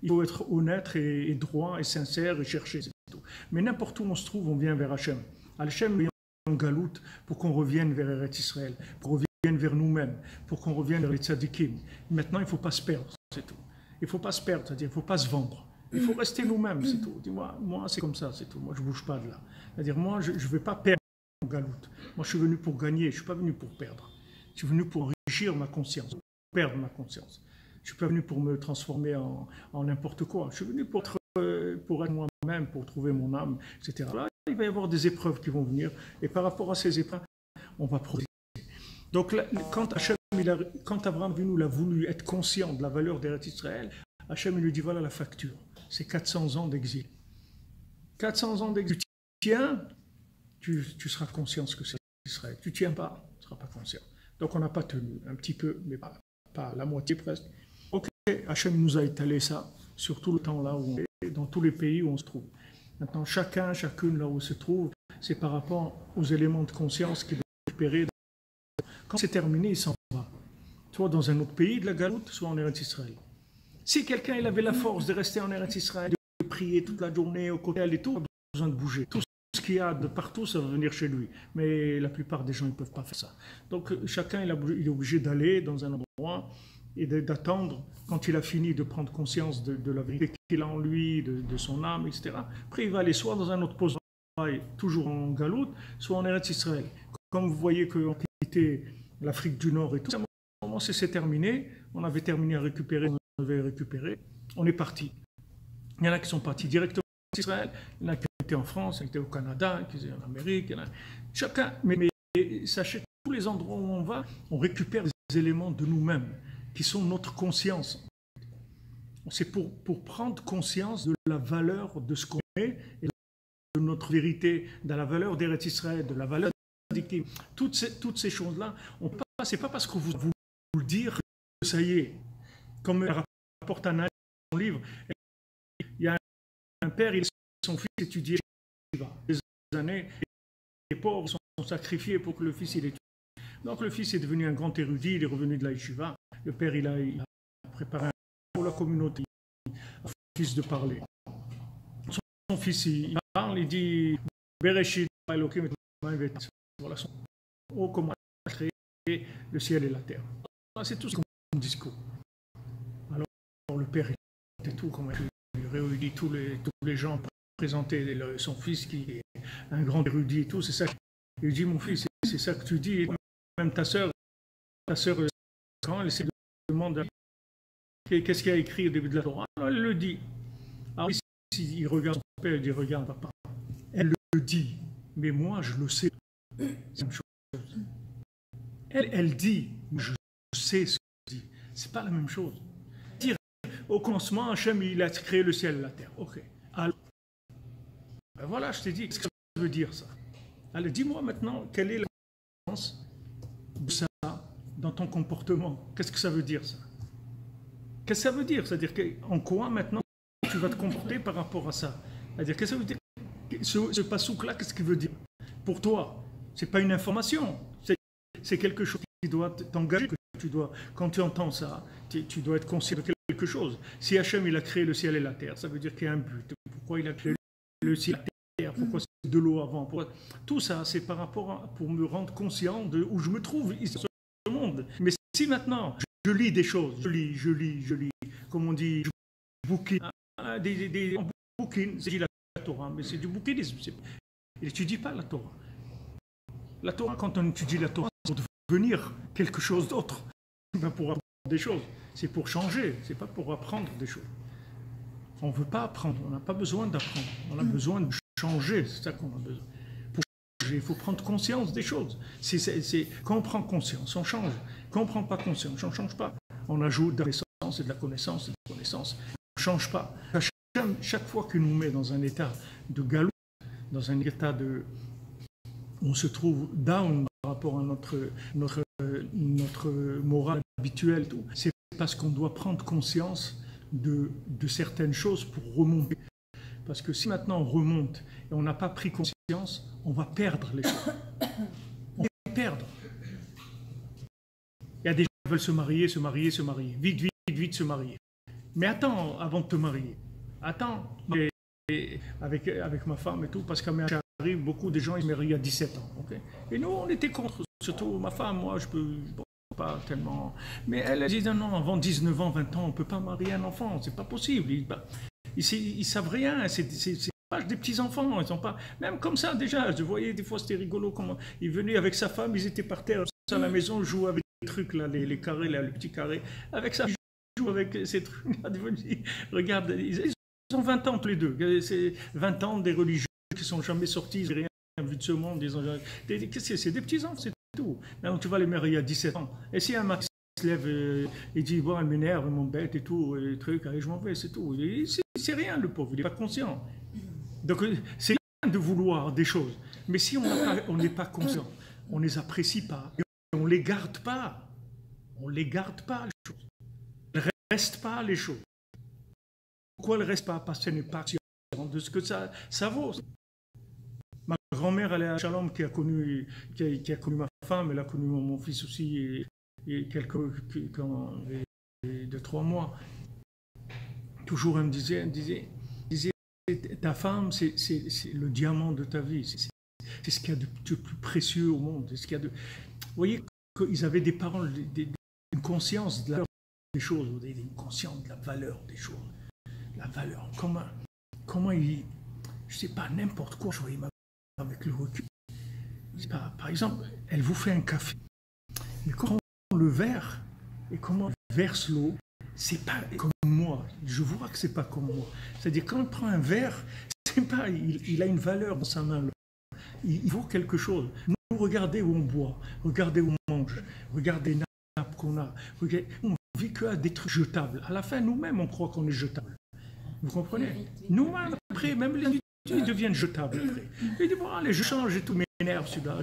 Il faut être honnête et droit et sincère et chercher, c'est tout. Mais n'importe où on se trouve, on vient vers Hachem. Hachem est en galoute pour qu'on revienne vers Eretz Israël, pour qu'on revienne vers nous-mêmes, pour qu'on revienne vers les tzadikim. Maintenant, il ne faut pas se perdre, c'est tout. Il ne faut pas se perdre, c'est-à-dire il ne faut pas se vendre. Il faut rester nous-mêmes, c'est tout. Dis-moi, moi c'est comme ça, c'est tout. Moi, je ne bouge pas de là. C'est-à-dire, moi, je ne vais pas perdre mon galoute. Moi, je suis venu pour gagner, je ne suis pas venu pour perdre. Je suis venu pour enrichir ma conscience, pour perdre ma conscience. Je ne suis pas venu pour me transformer en n'importe quoi. Je suis venu pour être moi-même, pour trouver mon âme, etc. Là, il va y avoir des épreuves qui vont venir. Et par rapport à ces épreuves, on va progresser. Donc, là, quand Abraham Avinu l'a voulu être conscient de la valeur d'Eretz Israël, Hachem lui dit, voilà la facture. C'est 400 ans d'exil. 400 ans d'exil. Tu tiens, tu seras conscient ce que c'est Israël. Tu ne tiens pas, tu ne seras pas conscient. Donc on n'a pas tenu, un petit peu, mais pas la moitié presque. Ok, Hachem nous a étalé ça sur tout le temps là où on est, dans tous les pays où on se trouve. Maintenant, chacune là où on se trouve, c'est par rapport aux éléments de conscience qu'il doit récupérer. Quand c'est terminé, il s'en va. Soit dans un autre pays de la galoute, soit en Eretz Israël. Si quelqu'un il avait la force de rester en Eretz Israël, de prier toute la journée au cotel et tout, il n'a pas besoin de bouger. Tout ce qu'il y a de partout, ça va venir chez lui. Mais la plupart des gens, ils ne peuvent pas faire ça. Donc chacun, il est obligé d'aller dans un endroit et d'attendre quand il a fini de prendre conscience de la vérité qu'il a en lui, de son âme, etc. Après, il va aller soit dans un autre poste de travail, toujours en galoute, soit en Eretz Israël. Comme vous voyez qu'on quittait l'Afrique du Nord et tout, à un moment, c'est terminé. On avait terminé à récupérer. On avait récupéré, on est parti. Il y en a qui sont partis directement en Israël, il y en a qui étaient en France, qui étaient au Canada, qui étaient en Amérique, il y en a... Chacun, mais sachez que tous les endroits où on va, on récupère des éléments de nous-mêmes, qui sont notre conscience. C'est pour prendre conscience de la valeur de ce qu'on est, et de notre vérité, de la valeur d'Eretz Israël, de la valeur de toutes ces choses-là, on ne peut c'est pas parce que vous le dire que ça y est. Comme rapporte Anna dans son livre, il y a un père, il laisse son fils étudier des années, les pauvres sont sacrifiés pour que le fils il étudie. Donc le fils est devenu un grand érudit, il est revenu de la yeshiva. Le père il a préparé un pour la communauté, un fils de parler. Son fils il parle, il dit Bereshit Elokim voilà son oh comment créer le ciel et la terre. C'est tout ce qu'on discours. Alors le père était tout comme il réunit tous les gens pour présenter son fils qui est un grand érudit et tout, c'est ça. Il dit mon fils, c'est ça que tu dis, même ta sœur quand elle se demande qu'est-ce qu'il y a écrit au début de la Torah, alors elle le dit. Alors ici, il regarde son père, il dit regarde papa. Elle le dit, mais moi je le sais. C'est la même chose. Elle dit, je sais ce qu'elle dit. C'est pas la même chose. Dire au commencement, Hachem il a créé le ciel et la terre. Ok. Alors, ben voilà, je t'ai dit, qu'est-ce que ça veut dire ça? Alors dis-moi maintenant, quelle est la différence de ça dans ton comportement? Qu'est-ce que ça veut dire ça? Qu'est-ce que ça veut dire? C'est-à-dire en quoi maintenant tu vas te comporter par rapport à ça? C'est-à-dire qu'est-ce que ça veut dire? Ce pasouk-là, qu'est-ce qu'il veut dire? Pour toi, c'est pas une information, c'est quelque chose qui doit t'engager, que tu dois, quand tu entends ça, tu dois être conscient de quelque chose. Si Hachem il a créé le ciel et la terre, ça veut dire qu'il y a un but. Pourquoi il a créé le ciel et la terre? Pourquoi c'est de l'eau avant? Tout ça, c'est par rapport pour me rendre conscient de où je me trouve ici dans ce monde. Mais si maintenant je lis des choses, je lis, comme on dit, je bouquine, on bouquine, c'est la Torah, mais c'est du bouquinisme. Il n'étudie pas la Torah. La Torah, quand on étudie la Torah, c'est pour devenir quelque chose d'autre. Pour apprendre des choses, c'est pour changer, c'est pas pour apprendre des choses. On ne veut pas apprendre, on n'a pas besoin d'apprendre, on a besoin de changer, c'est ça qu'on a besoin. Pour changer, il faut prendre conscience des choses. Quand on prend conscience, on change. Quand on ne prend pas conscience, on ne change pas. On ajoute de la connaissance et de la connaissance et de la connaissance. On ne change pas. Chaque fois qu'il nous met dans un état de galop, dans un état de... On se trouve down par rapport à notre morale habituelle, c'est parce qu'on doit prendre conscience de certaines choses pour remonter. Parce que si maintenant on remonte et on n'a pas pris conscience, on va perdre les choses. On va perdre. Il y a des gens qui veulent se marier. Vite se marier. Mais attends avant de te marier. Attends. Avec ma femme et tout, parce qu'à mes arrive, beaucoup de gens ils se marient à 17 ans. Okay? Et nous, on était contre. Surtout ma femme, moi, je peux pas tellement. Mais elle dit non, avant 19 ans, 20 ans, on ne peut pas marier un enfant, c'est pas possible. Ils savent rien, c'est pas des petits-enfants, ils sont pas. Même comme ça, déjà, je voyais des fois, c'était rigolo, comment ils venaient avec sa femme, ils étaient par terre à la maison, ils jouaient avec les trucs, là, les carrés, là, les petits carrés. Avec ça, ils jouent avec ces trucs-là. Regarde, ils ont 20 ans tous les deux. C'est 20 ans des religieux qui ne sont jamais sortis, ils n'ont rien vu de ce monde. C'est des petits-enfants, c'est tout. Maintenant, tu vas les marier à 17 ans. Et si un mec se lève et dit bon, elle m'énerve, elle m'embête et tout, et les trucs, allez, je m'en vais, c'est tout. C'est rien, le pauvre, il n'est pas conscient. Donc, c'est bien de vouloir des choses. Mais si on n'est pas conscient, on ne les apprécie pas, et on ne les garde pas. On ne les garde pas, les choses. Elles ne restent pas, les choses. Pourquoi elles ne restent pas? Parce qu'elles n'est pas consciente de ce que ça vaut. Ma grand-mère, elle est à Shalom, qui a connu ma femme, elle a connu mon fils aussi, et de 3 mois. Toujours, elle me disait, ta femme, c'est le diamant de ta vie, c'est ce qu'il y a de plus précieux au monde. Ce qu'il y a de... Vous voyez qu'ils avaient des paroles, une conscience de la valeur des choses, une conscience de la valeur des choses. La valeur, comment ils... Je ne sais pas, n'importe quoi, je voyais ma avec le recul. Par exemple, elle vous fait un café. Mais quand on prend le verre et comment on verse l'eau, c'est pas comme moi. Je vois que c'est pas comme moi. C'est-à-dire quand on prend un verre, c'est pas, il a une valeur dans sa main. Il vaut quelque chose. Nous, regardez où on boit, regardez où on mange, regardez les nappes qu'on a. Regardez, on vit qu'à des trucs jetables. À la fin, nous-mêmes, on croit qu'on est jetable. Vous comprenez? Nous-mêmes, après, même les ils deviennent jetables après. Il dit, bon, allez, je change et tout m'énerve celui-là.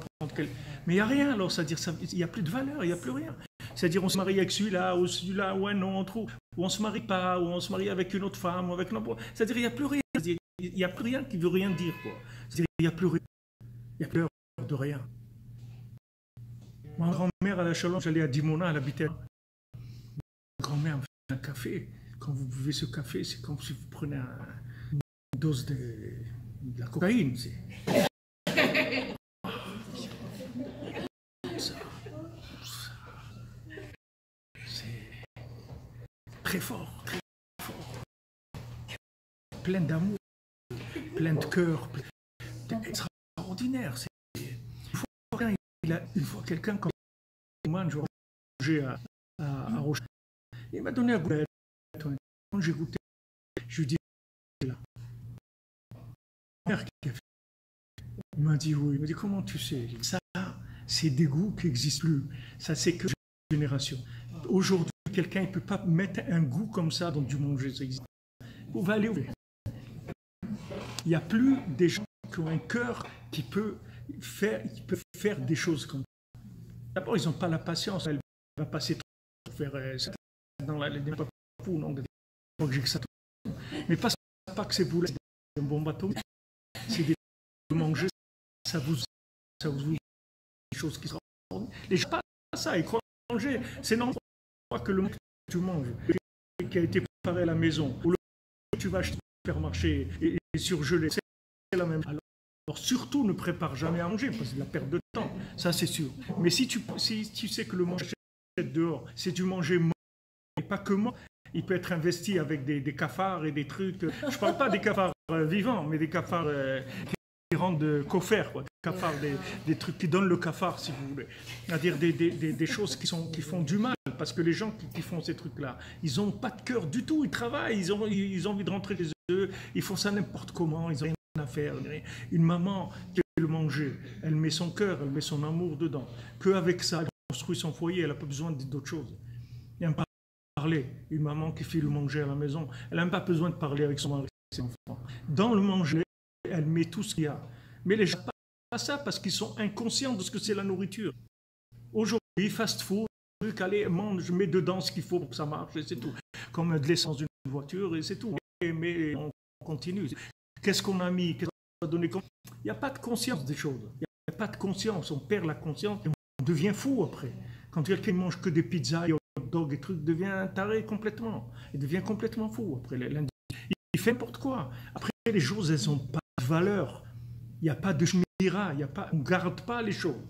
Mais il n'y a rien alors, c'est-à-dire il n'y a plus de valeur, il n'y a plus rien. C'est-à-dire on se marie avec celui-là, ou celui-là, ou un autre, ou on ne se marie pas, ou on se marie avec une autre femme, ou avec n'importe. C'est-à-dire il n'y a plus rien. Il n'y a plus rien qui veut rien dire, quoi. C'est-à-dire il n'y a plus rien. Il n'y a plus de rien. Ma grand-mère à la Chalon, j'allais à Dimona, elle habitait. Ma grand-mère me fait un café. Quand vous buvez ce café, c'est comme si vous prenez une dose de la cocaïne. C'est très fort, très fort. Plein d'amour, plein de cœur, extraordinaire. Une fois quelqu'un comme moi, je mangeais à Rochelle. Il m'a donné un goût. Quand j'ai goûté, je lui dis là. Il m'a dit oui. Il m'a dit comment tu sais? Ça, c'est des goûts qui n'existent plus. Ça, c'est que génération. Aujourd'hui, quelqu'un ne peut pas mettre un goût comme ça dans du manger. Ça existe. On va aller où? Il n'y a plus des gens qui ont un cœur qui peut faire des choses comme ça. D'abord, ils n'ont pas la patience. Elle va passer trop pour faire ça dans la pas fou, non, que j'ai que ça. Mais pas que c'est vous, c'est un bon bateau. C'est des manger, ça vous des choses qui sont. Les gens pas ça, ils croient manger. C'est non que le monde que tu manges, qui a été préparé à la maison, ou le que tu vas acheter au supermarché et surgelé, c'est la même. Alors surtout ne prépare jamais à manger, parce que c'est de la perte de temps, ça c'est sûr. Mais si tu sais que le manger dehors, c'est du manger mort, et pas que mort, il peut être investi avec des cafards et des trucs. Je ne parle pas des cafards vivants, mais des cafards qui rendent coffres, quoi. Cafards, des trucs qui donnent le cafard, si vous voulez. C'est-à-dire des choses qui font du mal, parce que les gens qui font ces trucs-là, ils n'ont pas de cœur du tout, ils travaillent, ils ont envie de rentrer chez eux, ils font ça n'importe comment, ils n'ont rien à faire. Une maman qui veut le manger, elle met son cœur, elle met son amour dedans. Qu'avec ça, elle construit son foyer, elle n'a pas besoin d'autre chose. Il n'y a pas parler. Une maman qui fait le manger à la maison, elle n'a même pas besoin de parler avec son mari et ses enfants. Dans le manger, elle met tout ce qu'il y a. Mais les gens ne font pas ça parce qu'ils sont inconscients de ce que c'est la nourriture. Aujourd'hui, fast-food, allez, mange, mets dedans ce qu'il faut pour que ça marche et c'est tout. Comme de l'essence d'une voiture et c'est tout. Mais on continue. Qu'est-ce qu'on a mis? Qu'est-ce qu'on a donné? Il n'y a pas de conscience des choses. Il n'y a pas de conscience. On perd la conscience et on devient fou après. Quand quelqu'un mange que des pizzas et dog et trucs, devient taré complètement. Il devient complètement fou. Après, il fait n'importe quoi. Après, les choses, elles n'ont pas de valeur. Il n'y a pas de shmira, on ne garde pas les choses.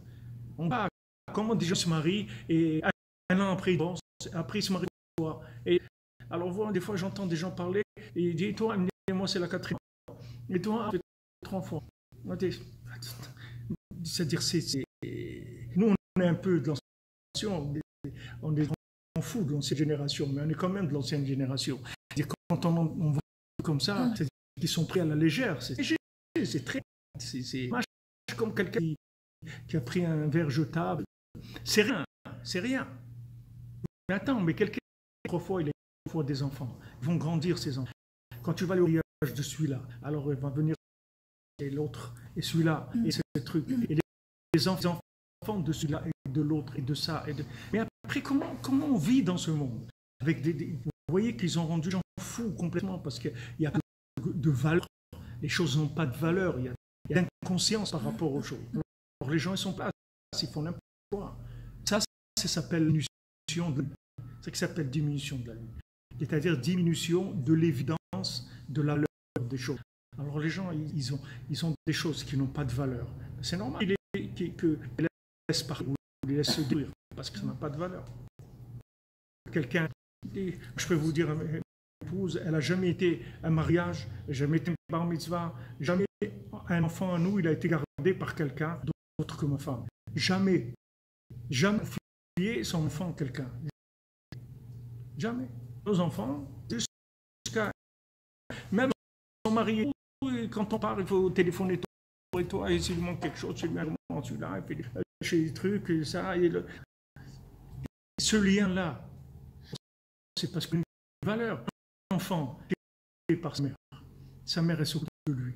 On va, comment des gens se marient et un an après, ils se marient toi. Et alors, des fois, j'entends des gens parler et ils disent, toi, moi, c'est la 4e fois. Et toi, tu as 3 fois. C'est-à-dire, nous, on est un peu de l'ancienne, on est fou de l'ancienne génération, mais on est quand même de l'ancienne génération. Quand on voit comme ça, c'est qu'ils sont pris à la légère. C'est très. C'est comme quelqu'un qui a pris un verre jetable. C'est rien, c'est rien. Mais attends, mais quelqu'un, il a 3 fois des enfants. Ils vont grandir, ces enfants. Quand tu vas aller au mariage de celui-là, alors il va venir et l'autre, et celui-là, et ce truc. Et les enfants de celui-là, et de l'autre, et de ça. Mais après, comment on vit dans ce monde avec vous voyez qu'ils ont rendu les gens fous complètement parce qu'il y a de valeur. Les choses n'ont pas de valeur. Il y a d'inconscience par rapport aux choses. Alors les gens, ils sont pas, ils font n'importe quoi. Ça s'appelle diminution de la vie. C'est ça qui s'appelle diminution de la vie. C'est-à-dire diminution de l'évidence de la valeur des choses. Alors les gens, ils ont des choses qui n'ont pas de valeur. C'est normal qu'ils les laissent partir ou les laissent se détruire parce que ça n'a pas de valeur. Quelqu'un, je peux vous dire, une épouse, elle n'a jamais été un mariage, jamais été un bar mitzvah, jamais un enfant à nous, il a été gardé par quelqu'un d'autre que ma femme. Jamais. Jamais confier son enfant à quelqu'un. Jamais. Nos enfants, jusqu'à même son mari, quand on part, il faut téléphoner toi et toi, et s'il lui manque quelque chose, celui-là, et puis chez les trucs, et ça, et ce lien-là, c'est parce qu'une valeur, l'enfant est par sa mère est s'occupe de lui,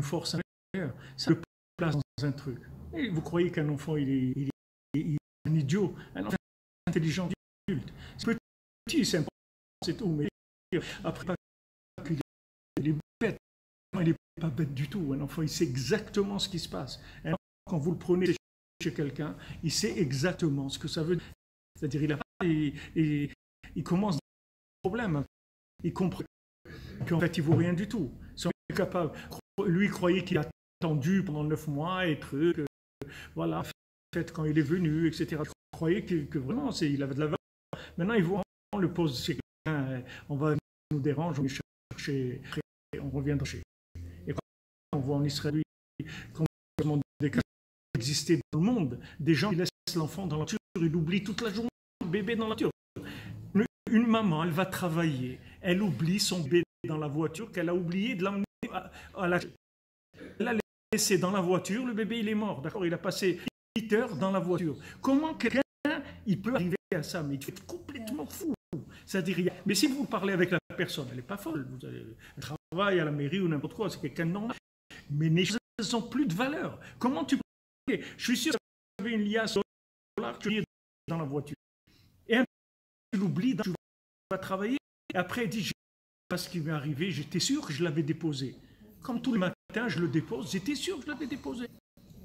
force intérieure. Ça le place dans un truc. Et vous croyez qu'un enfant, il est un idiot, un enfant intelligent adulte. C'est petit, c'est important, c'est tout. Mais après, il est bête. Il n'est pas bête du tout. Un enfant, il sait exactement ce qui se passe. Un enfant, quand vous le prenez chez quelqu'un, il sait exactement ce que ça veut dire. C'est-à-dire, il commence des problèmes. Il comprend qu'en fait, il ne vaut rien du tout. Ils sont capables. Lui, il croyait qu'il a attendu pendant 9 mois et trucs. Voilà, en fait, quand il est venu, etc. Il croyait que vraiment, il avait de la valeur. Maintenant, on le pose chez quelqu'un, on va nous déranger, on va chercher, on revient chez. Et quand on voit en Israël, comment des cas existaient dans le monde, des gens qui laissent l'enfant dans la voiture, il oublie toute la journée le bébé dans la voiture. Une maman, elle va travailler, elle oublie son bébé dans la voiture, qu'elle a oublié de l'emmener à la... Elle l'a laissé dans la voiture, le bébé il est mort, d'accord? Il a passé 8 heures dans la voiture. Comment quelqu'un il peut arriver à ça? Mais il est complètement fou. C'est-à-dire, mais si vous parlez avec la personne, elle n'est pas folle. Elle travaille à la mairie ou n'importe quoi, c'est quelqu'un de normal. Mais les choses n'ont plus de valeur. Comment tu peux... Je suis sûr que vous avez une liasse de dollars dans la voiture. Et un peu, tu l'oublies, tu vas travailler. Et après, il dit, je ne sais pas ce qui m'est arrivé, j'étais sûr que je l'avais déposé. Comme tous les matins, je le dépose, j'étais sûr que je l'avais déposé.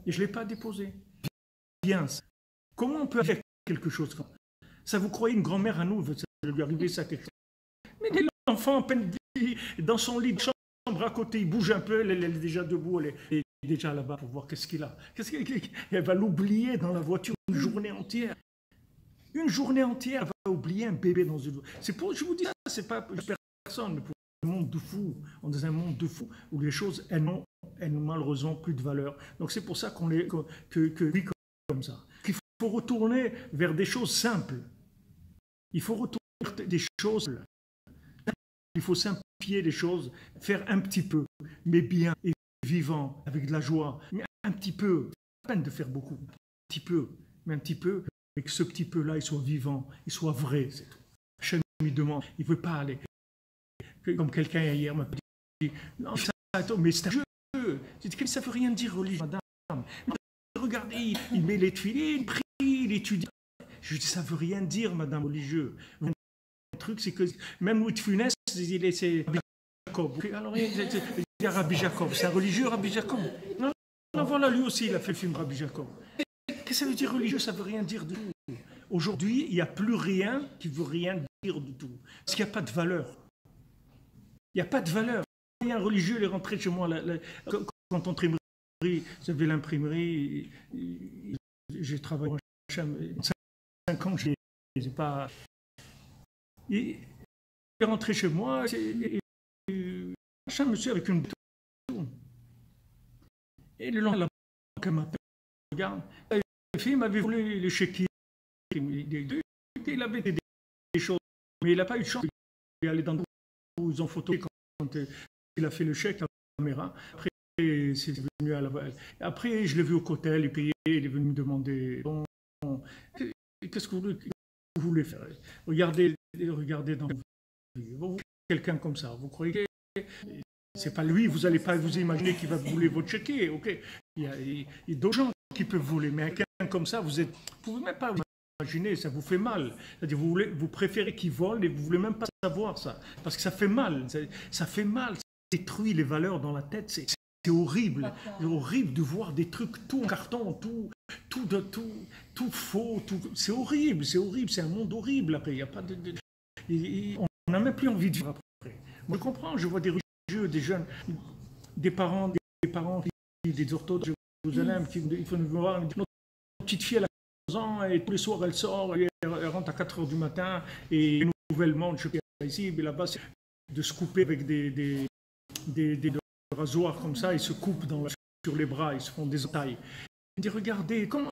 Et je ne l'ai pas déposé. Bien. Comment on peut faire quelque chose comme ça? Vous croyez une grand-mère à nous, ça lui arriver ça quelque chose? Mais l'enfant, à peine dans son lit de chambre à côté, il bouge un peu, elle est déjà debout, elle est déjà là-bas pour voir qu'est-ce qu'il a. Elle va l'oublier dans la voiture une journée entière. Une journée entière, elle va oublier un bébé dans une voiture. C'est pour, je vous dis ça, c'est pas pour personne, mais pour un monde de fous. On est dans un monde de fous où les choses, elles n'ont malheureusement plus de valeur. Donc c'est pour ça qu'on les vit comme ça. Il faut retourner vers des choses simples. Il faut retourner vers des choses. Il faut simplifier les choses, faire un petit peu, mais bien et vivant, avec de la joie. Mais un petit peu, pas peine de faire beaucoup. Un petit peu, mais un petit peu, et que ce petit peu-là, il soit vivant, il soit vrai, c'est tout. Hachem lui demande, il ne veut pas aller. Comme quelqu'un hier m'a dit, non, mais c'est un jeu. J'ai dit, ça ne veut rien dire, religieux, madame. Regardez, il met les tuiles, il prie, il étudie. Je dis, ça ne veut rien dire, madame, religieux. Le truc, c'est que même Louis de Funès, c'est Rabbi Jacob. Alors, il y a Rabbi Jacob, c'est un religieux, Rabbi Jacob. Non, voilà, lui aussi, il a fait le film Rabbi Jacob. Qu'est-ce que ça veut dire religieux? Ça ne veut rien dire du tout. Aujourd'hui, il n'y a plus rien qui veut rien dire du tout. Parce qu'il n'y a pas de valeur. Il n'y a pas de valeur. Il y a un religieux, il est rentré chez moi, quand on imprimerie, j'avais l'imprimerie, j'ai travaillé en Hachem, 5 ans, j'ai pas... Il est rentré chez moi, Hachem, monsieur, avec une bouton. Et le lendemain, la banque m'appelle, regarde, la fille m'avait volé le chéquier, il avait des choses, mais il n'a pas eu de chance. Il est allé dans le où ils ont photographé quand il a fait le chèque à la caméra. Après, c'est venu à la... Après, je l'ai vu au cotel, il payait, il est venu me demander bon, qu'est-ce que vous voulez faire? Regardez dans vous, quelqu'un comme ça, vous croyez que c'est pas lui, vous n'allez pas vous imaginer qu'il va voler votre chéquier, ok? Il y a d'autres gens qui peuvent voler, mais quelqu'un comme ça, vous ne pouvez même pas vous imaginer, ça vous fait mal. C'est-à-dire, vous préférez qu'il vole et vous ne voulez même pas savoir ça, parce que ça fait mal, ça fait mal, ça détruit les valeurs dans la tête, c'est horrible. C'est horrible de voir des trucs tout en carton, tout faux, c'est horrible, c'est un monde horrible après, il y a pas on n'a même plus envie de vivre après. Moi, je comprends, je vois des religieux, des jeunes, des parents, des orthodoxes de Jérusalem qui viennent me voir, notre petite fille elle a 11 ans et tous les soirs elle sort, elle rentre à 4 h du matin et nouvellement, je sais pas ici, mais là-bas, c'est de se couper avec des rasoirs comme ça, ils se coupent sur les bras, ils se font des entailles. Je dis, regardez, comment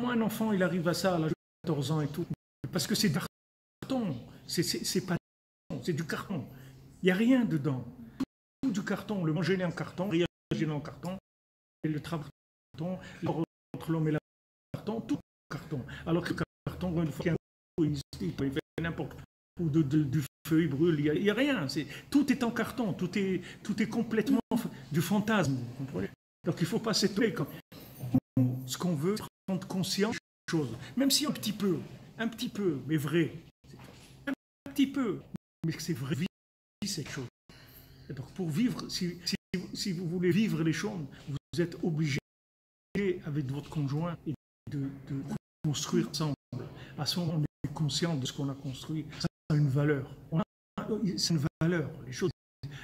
un enfant il arrive à ça à l'âge de 14 ans et tout? Parce que c'est du carton, c'est pas c'est du carton. Il n'y a rien dedans. Tout du carton, le manger en carton, rien en carton, et le travail en carton, entre l'homme et la carton, tout en carton. Alors que le carton, une fois qu'il y a un il fait n'importe quoi. ou du feu, il brûle, il n'y a rien. Tout est en carton, tout est complètement du fantasme, vous comprenez? Donc il ne faut pas s'étonner quand ce qu'on veut, prendre conscience des choses, même si un petit peu, mais vrai. Un petit peu, mais c'est vrai, cette chose. Et donc pour vivre, si vous voulez vivre les choses, vous êtes obligé avec votre conjoint et de construire ensemble. À ce moment, on est conscient de ce qu'on a construit. Ça a une valeur. C'est une valeur. Les choses,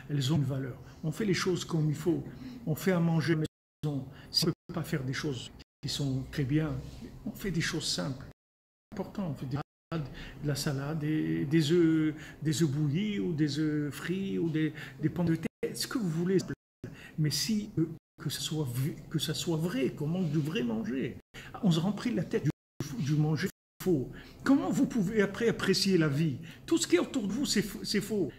elles ont une valeur. On fait les choses comme il faut. On fait à manger à la maison. Si on ne peut pas faire des choses qui sont très bien, on fait des choses simples. C'est important. On fait de la salade, des œufs bouillis ou des œufs frits ou des pommes de terre, ce que vous voulez. Mais si que ça soit vrai, qu'on mange du vrai manger. On se remplit la tête du manger faux. Comment vous pouvez après apprécier la vie? Tout ce qui est autour de vous, c'est faux.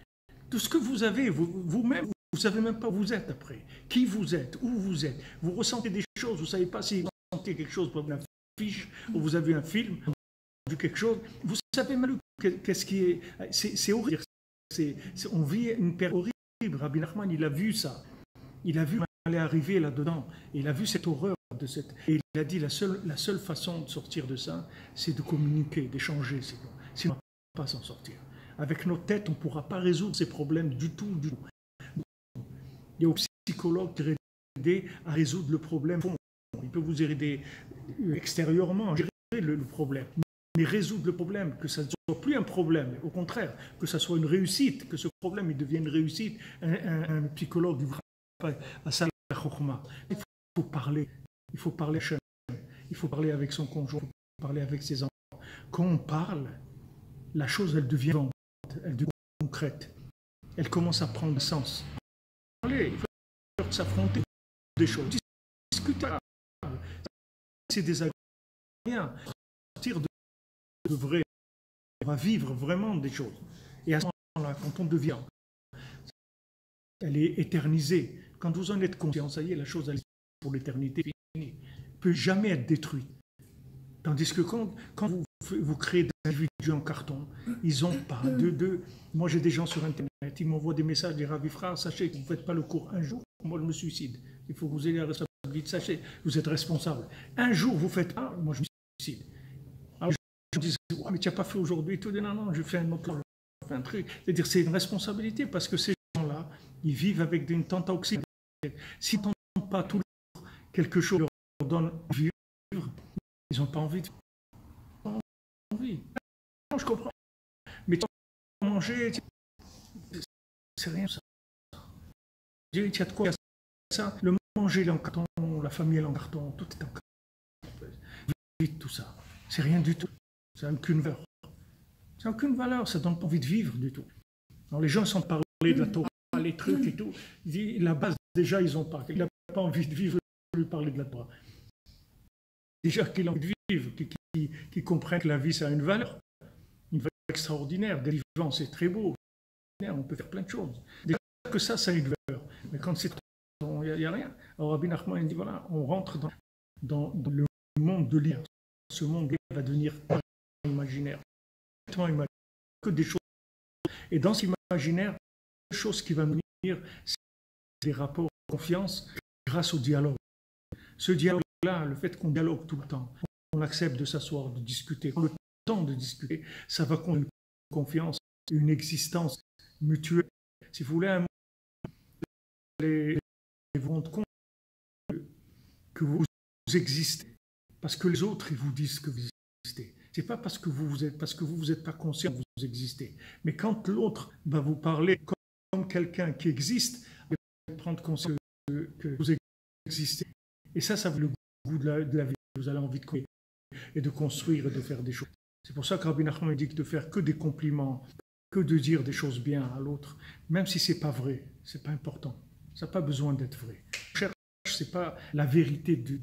Tout ce que vous avez, vous-même, vous ne savez même pas où vous êtes après. Qui vous êtes, où vous êtes. Vous ressentez des choses, vous ne savez pas si vous ressentez quelque chose, comme une affiche, ou vous avez un film, quelque chose. Vous savez même qu'est-ce qui est... C'est horrible. On vit une période horrible. Rabbi Nachman, il a vu ça. Il a vu aller arriver là-dedans. Il a vu cette horreur de cette... Et il a dit la seule façon de sortir de ça, c'est de communiquer, d'échanger. Sinon, on ne va pas s'en sortir. Avec nos têtes, on ne pourra pas résoudre ces problèmes du tout. Il y a aux psychologues qui aider à résoudre le problème. Il peut vous aider extérieurement à gérer le problème. Mais résoudre le problème, que ça ne soit plus un problème, au contraire, que ça soit une réussite, que ce problème il devienne une réussite, un psychologue du à ça la chokhma. Il faut parler à Hachem, il faut parler avec son conjoint, il faut parler avec ses enfants. Quand on parle, la chose elle devient vivante, elle devient concrète, elle commence à prendre sens. Parler, il faut s'affronter des choses, discuter, c'est désagréable, sortir de vrai, on va vivre vraiment des choses. Et à ce moment-là, quand on devient, elle est éternisée. Quand vous en êtes conscient, ça y est, la chose elle est pour l'éternité finie. Elle ne peut jamais être détruite. Tandis que quand vous créez des individus en carton, ils n'ont pas de... Moi, j'ai des gens sur Internet, ils m'envoient des messages, des ravis frères, sachez que vous ne faites pas le cours un jour, moi je me suicide. Il faut que vous ayez la responsabilité, sachez, vous êtes responsable. Un jour, vous faites pas, moi je me suicide. Alors, je me dis, oh, mais tu n'as pas fait aujourd'hui, tout non, je fais un autre, je fais un truc. C'est-à-dire, c'est une responsabilité parce que ces gens-là, ils vivent avec une tentaoxyde. S'ils n'entendent pas tout le jour quelque chose leur donne vivre, ils n'ont pas envie de vivre. Non, je comprends. Mais manger, c'est rien ça. Il y a de quoi ça. Le manger, il est en carton, la famille est en carton, tout est en carton. Vite tout ça. C'est rien du tout. Ça n'a aucune valeur. Ça n'a aucune valeur, ça ne donne pas envie de vivre du tout. Alors les gens sont parlés de la Torah, les trucs et tout. La base, déjà, ils n'ont pas. Il n'a pas envie de vivre, lui parler de la Torah. Déjà qu'il a envie de vivre, qu'il comprenne que la vie, ça a une valeur extraordinaire. Des vivants, c'est très beau. On peut faire plein de choses. Déjà que ça a une valeur. Mais quand c'est trop, il n'y a rien. Alors Rabbi Nachman, il dit, voilà, on rentre dans le monde de l'imaginaire. Ce monde va devenir imaginaire. Que des choses. Et dans cet imaginaire, la chose qui va venir, c'est des rapports de confiance grâce au dialogue. Ce dialogue-là, le fait qu'on dialogue tout le temps, on accepte de s'asseoir, de discuter, le temps de discuter, ça va construire une confiance, une existence mutuelle. Si vous voulez, un moment, vous vous rendez compte que vous existez, parce que les autres, ils vous disent que vous existez. C'est pas parce que vous êtes pas conscient que vous existez. Mais quand l'autre va vous parler comme quelqu'un qui existe, vous allez prendre conscience que vous existez. Et ça vaut le goût de la vie. Vous avez envie de créer et de construire et de faire des choses. C'est pour ça que Rabbi Nachman dit que de faire que des compliments, que de dire des choses bien à l'autre, même si c'est pas vrai, c'est pas important. Ça n'a pas besoin d'être vrai. On cherche, c'est pas la vérité du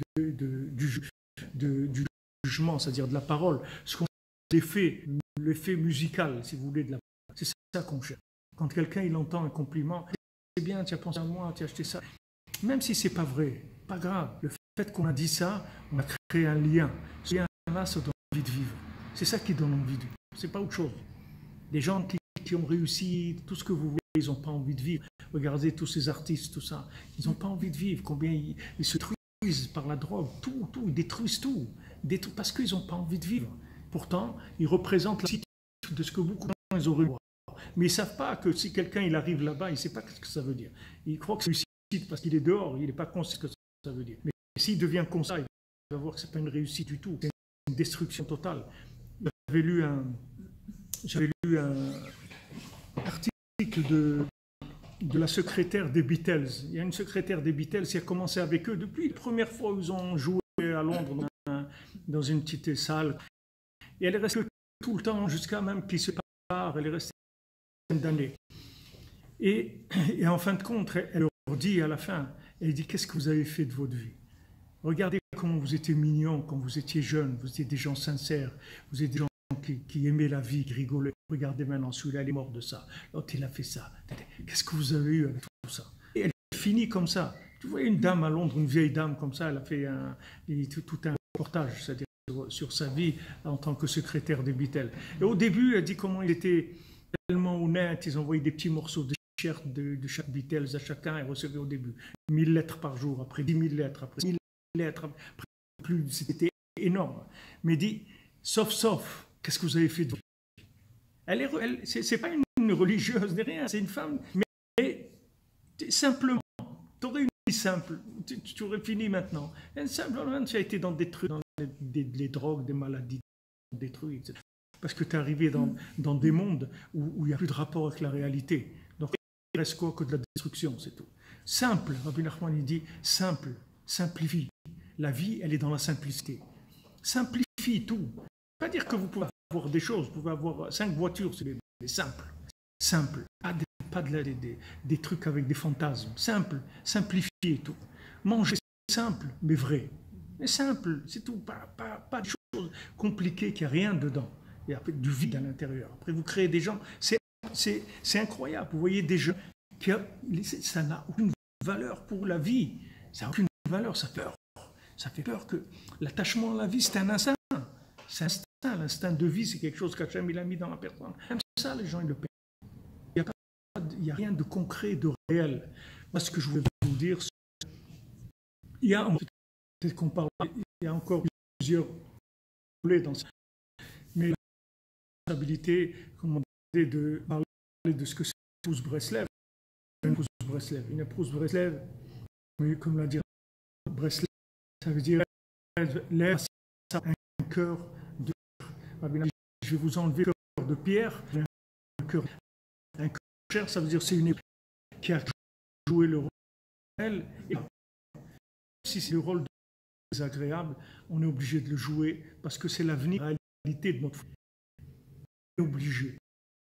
jugement, c'est-à-dire de la parole. Ce qu'on l'effet musical, si vous voulez, de la parole. C'est ça qu'on cherche. Quand quelqu'un il entend un compliment, c'est bien, tu as pensé à moi, tu as acheté ça. Même si c'est pas vrai, pas grave. Le fait qu'on a dit ça, on a créé un lien. Ce lien-là, ça donne envie de vivre. C'est ça qui donne envie de vivre. C'est pas autre chose. Des gens qui ont réussi, tout ce que vous voulez, ils n'ont pas envie de vivre. Regardez tous ces artistes, tout ça. Ils n'ont pas envie de vivre. Combien ils se détruisent par la drogue, tout, ils détruisent tout. Parce qu'ils n'ont pas envie de vivre. Pourtant, ils représentent la réussite de ce que beaucoup de gens ils auraient. Mais ils ne savent pas que si quelqu'un il arrive là-bas, il ne sait pas ce que ça veut dire. Il croit que c'est réussite parce qu'il est dehors, il n'est pas conscient de ce que ça veut dire. Mais s'il devient conscient, il va voir que ce n'est pas une réussite du tout, c'est une destruction totale. J'avais lu un article de la secrétaire des Beatles. Il y a une secrétaire des Beatles qui a commencé avec eux depuis la première fois où ils ont joué à Londres dans une petite salle. Et elle est restée tout le temps jusqu'à même qu'ils se partent. Elle est restée d'années. Et en fin de compte, elle leur dit à la fin, elle dit, qu'est-ce que vous avez fait de votre vie? Regardez comment vous étiez mignons quand vous étiez jeunes, vous étiez des gens sincères, vous étiez des gens qui aimaient la vie, qui rigolaient. Regardez maintenant, celui-là, il est mort de ça, l'autre, il a fait ça. Qu'est-ce que vous avez eu avec tout ça? Et elle finit comme ça. Tu vois une dame à Londres, une vieille dame comme ça, elle a fait tout un reportage, c'est-à-dire sur sa vie en tant que secrétaire des Beatles. Et au début, elle dit comment il était tellement honnête, ils envoyaient des petits morceaux de t-shirt de chaque Beatles à chacun et recevaient au début 1000 lettres par jour, après 10 000 lettres, après 1000 lettres, après plus, c'était énorme. Mais dit, sauf, qu'est-ce que vous avez fait de votre vie? C'est pas une religieuse ni rien, c'est une femme, mais simplement, tu aurais une vie simple, tu aurais fini maintenant. Simplement, tu as été dans des trucs, dans des drogues, des maladies, des trucs, etc. Parce que tu es arrivé dans des mondes où il n'y a plus de rapport avec la réalité. Donc, il ne reste quoi que de la destruction, c'est tout. Simple, Rabbi Nachman, il dit, simple, simplifie. La vie, elle est dans la simplicité. Simplifie tout. Pas dire que vous pouvez avoir des choses, vous pouvez avoir 5 voitures, c'est simple. Simple. Pas des trucs avec des fantasmes. Simple, simplifier tout. Manger simple, mais vrai. Mais simple, c'est tout. Pas de choses compliquées, qu'il n'y a rien dedans. Il y a du vide à l'intérieur. Après, vous créez des gens. C'est incroyable. Vous voyez des gens ça n'a aucune valeur pour la vie. Ça n'a aucune valeur, ça fait peur. Ça fait peur que l'attachement à la vie, c'est un instinct. C'est un instinct. L'instinct de vie, c'est quelque chose qu'Hachem il a mis dans la personne. Même ça, les gens, ils le perdent. Il n'y a rien de concret, de réel. Moi, ce que je voulais vous dire, il y a, peut-être qu'on parle, il y a encore plusieurs volets dans ça. Mais la responsabilité, comme on dit, de parler de ce que c'est une épouse Breslev. Une épouse Breslev, comme l'a dit Breslev, ça veut dire lève un cœur de pierre. Je vais vous enlever le cœur de pierre, un cœur de chair, ça veut dire c'est une épouse qui a joué le rôle d'elle. Et si c'est le rôle désagréable, on est obligé de le jouer parce que c'est l'avenir, la réalité de notre foyer. On est obligé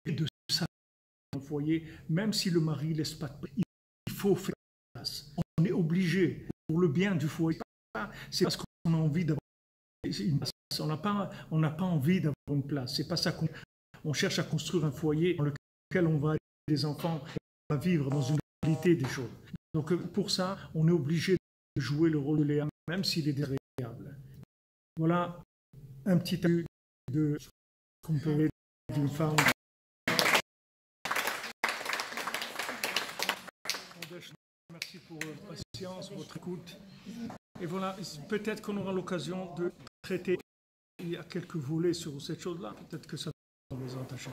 de ça dans le foyer, même si le mari laisse pas de place, il faut faire place. On est obligé pour le bien du foyer. C'est parce qu'on a envie d'avoir une place. On n'a pas envie d'avoir une place. C'est pas ça qu'on cherche à construire un foyer dans lequel on va aider les enfants, on va vivre dans une réalité des choses. Donc pour ça, on est obligé de jouer le rôle de Léa, même s'il est désagréable. Voilà un petit avis de ce qu'on peut dire d'une femme. Merci pour votre patience, votre écoute. Et voilà, peut-être qu'on aura l'occasion de traiter, il y a quelques volets sur cette chose-là, peut-être que ça va les entacher.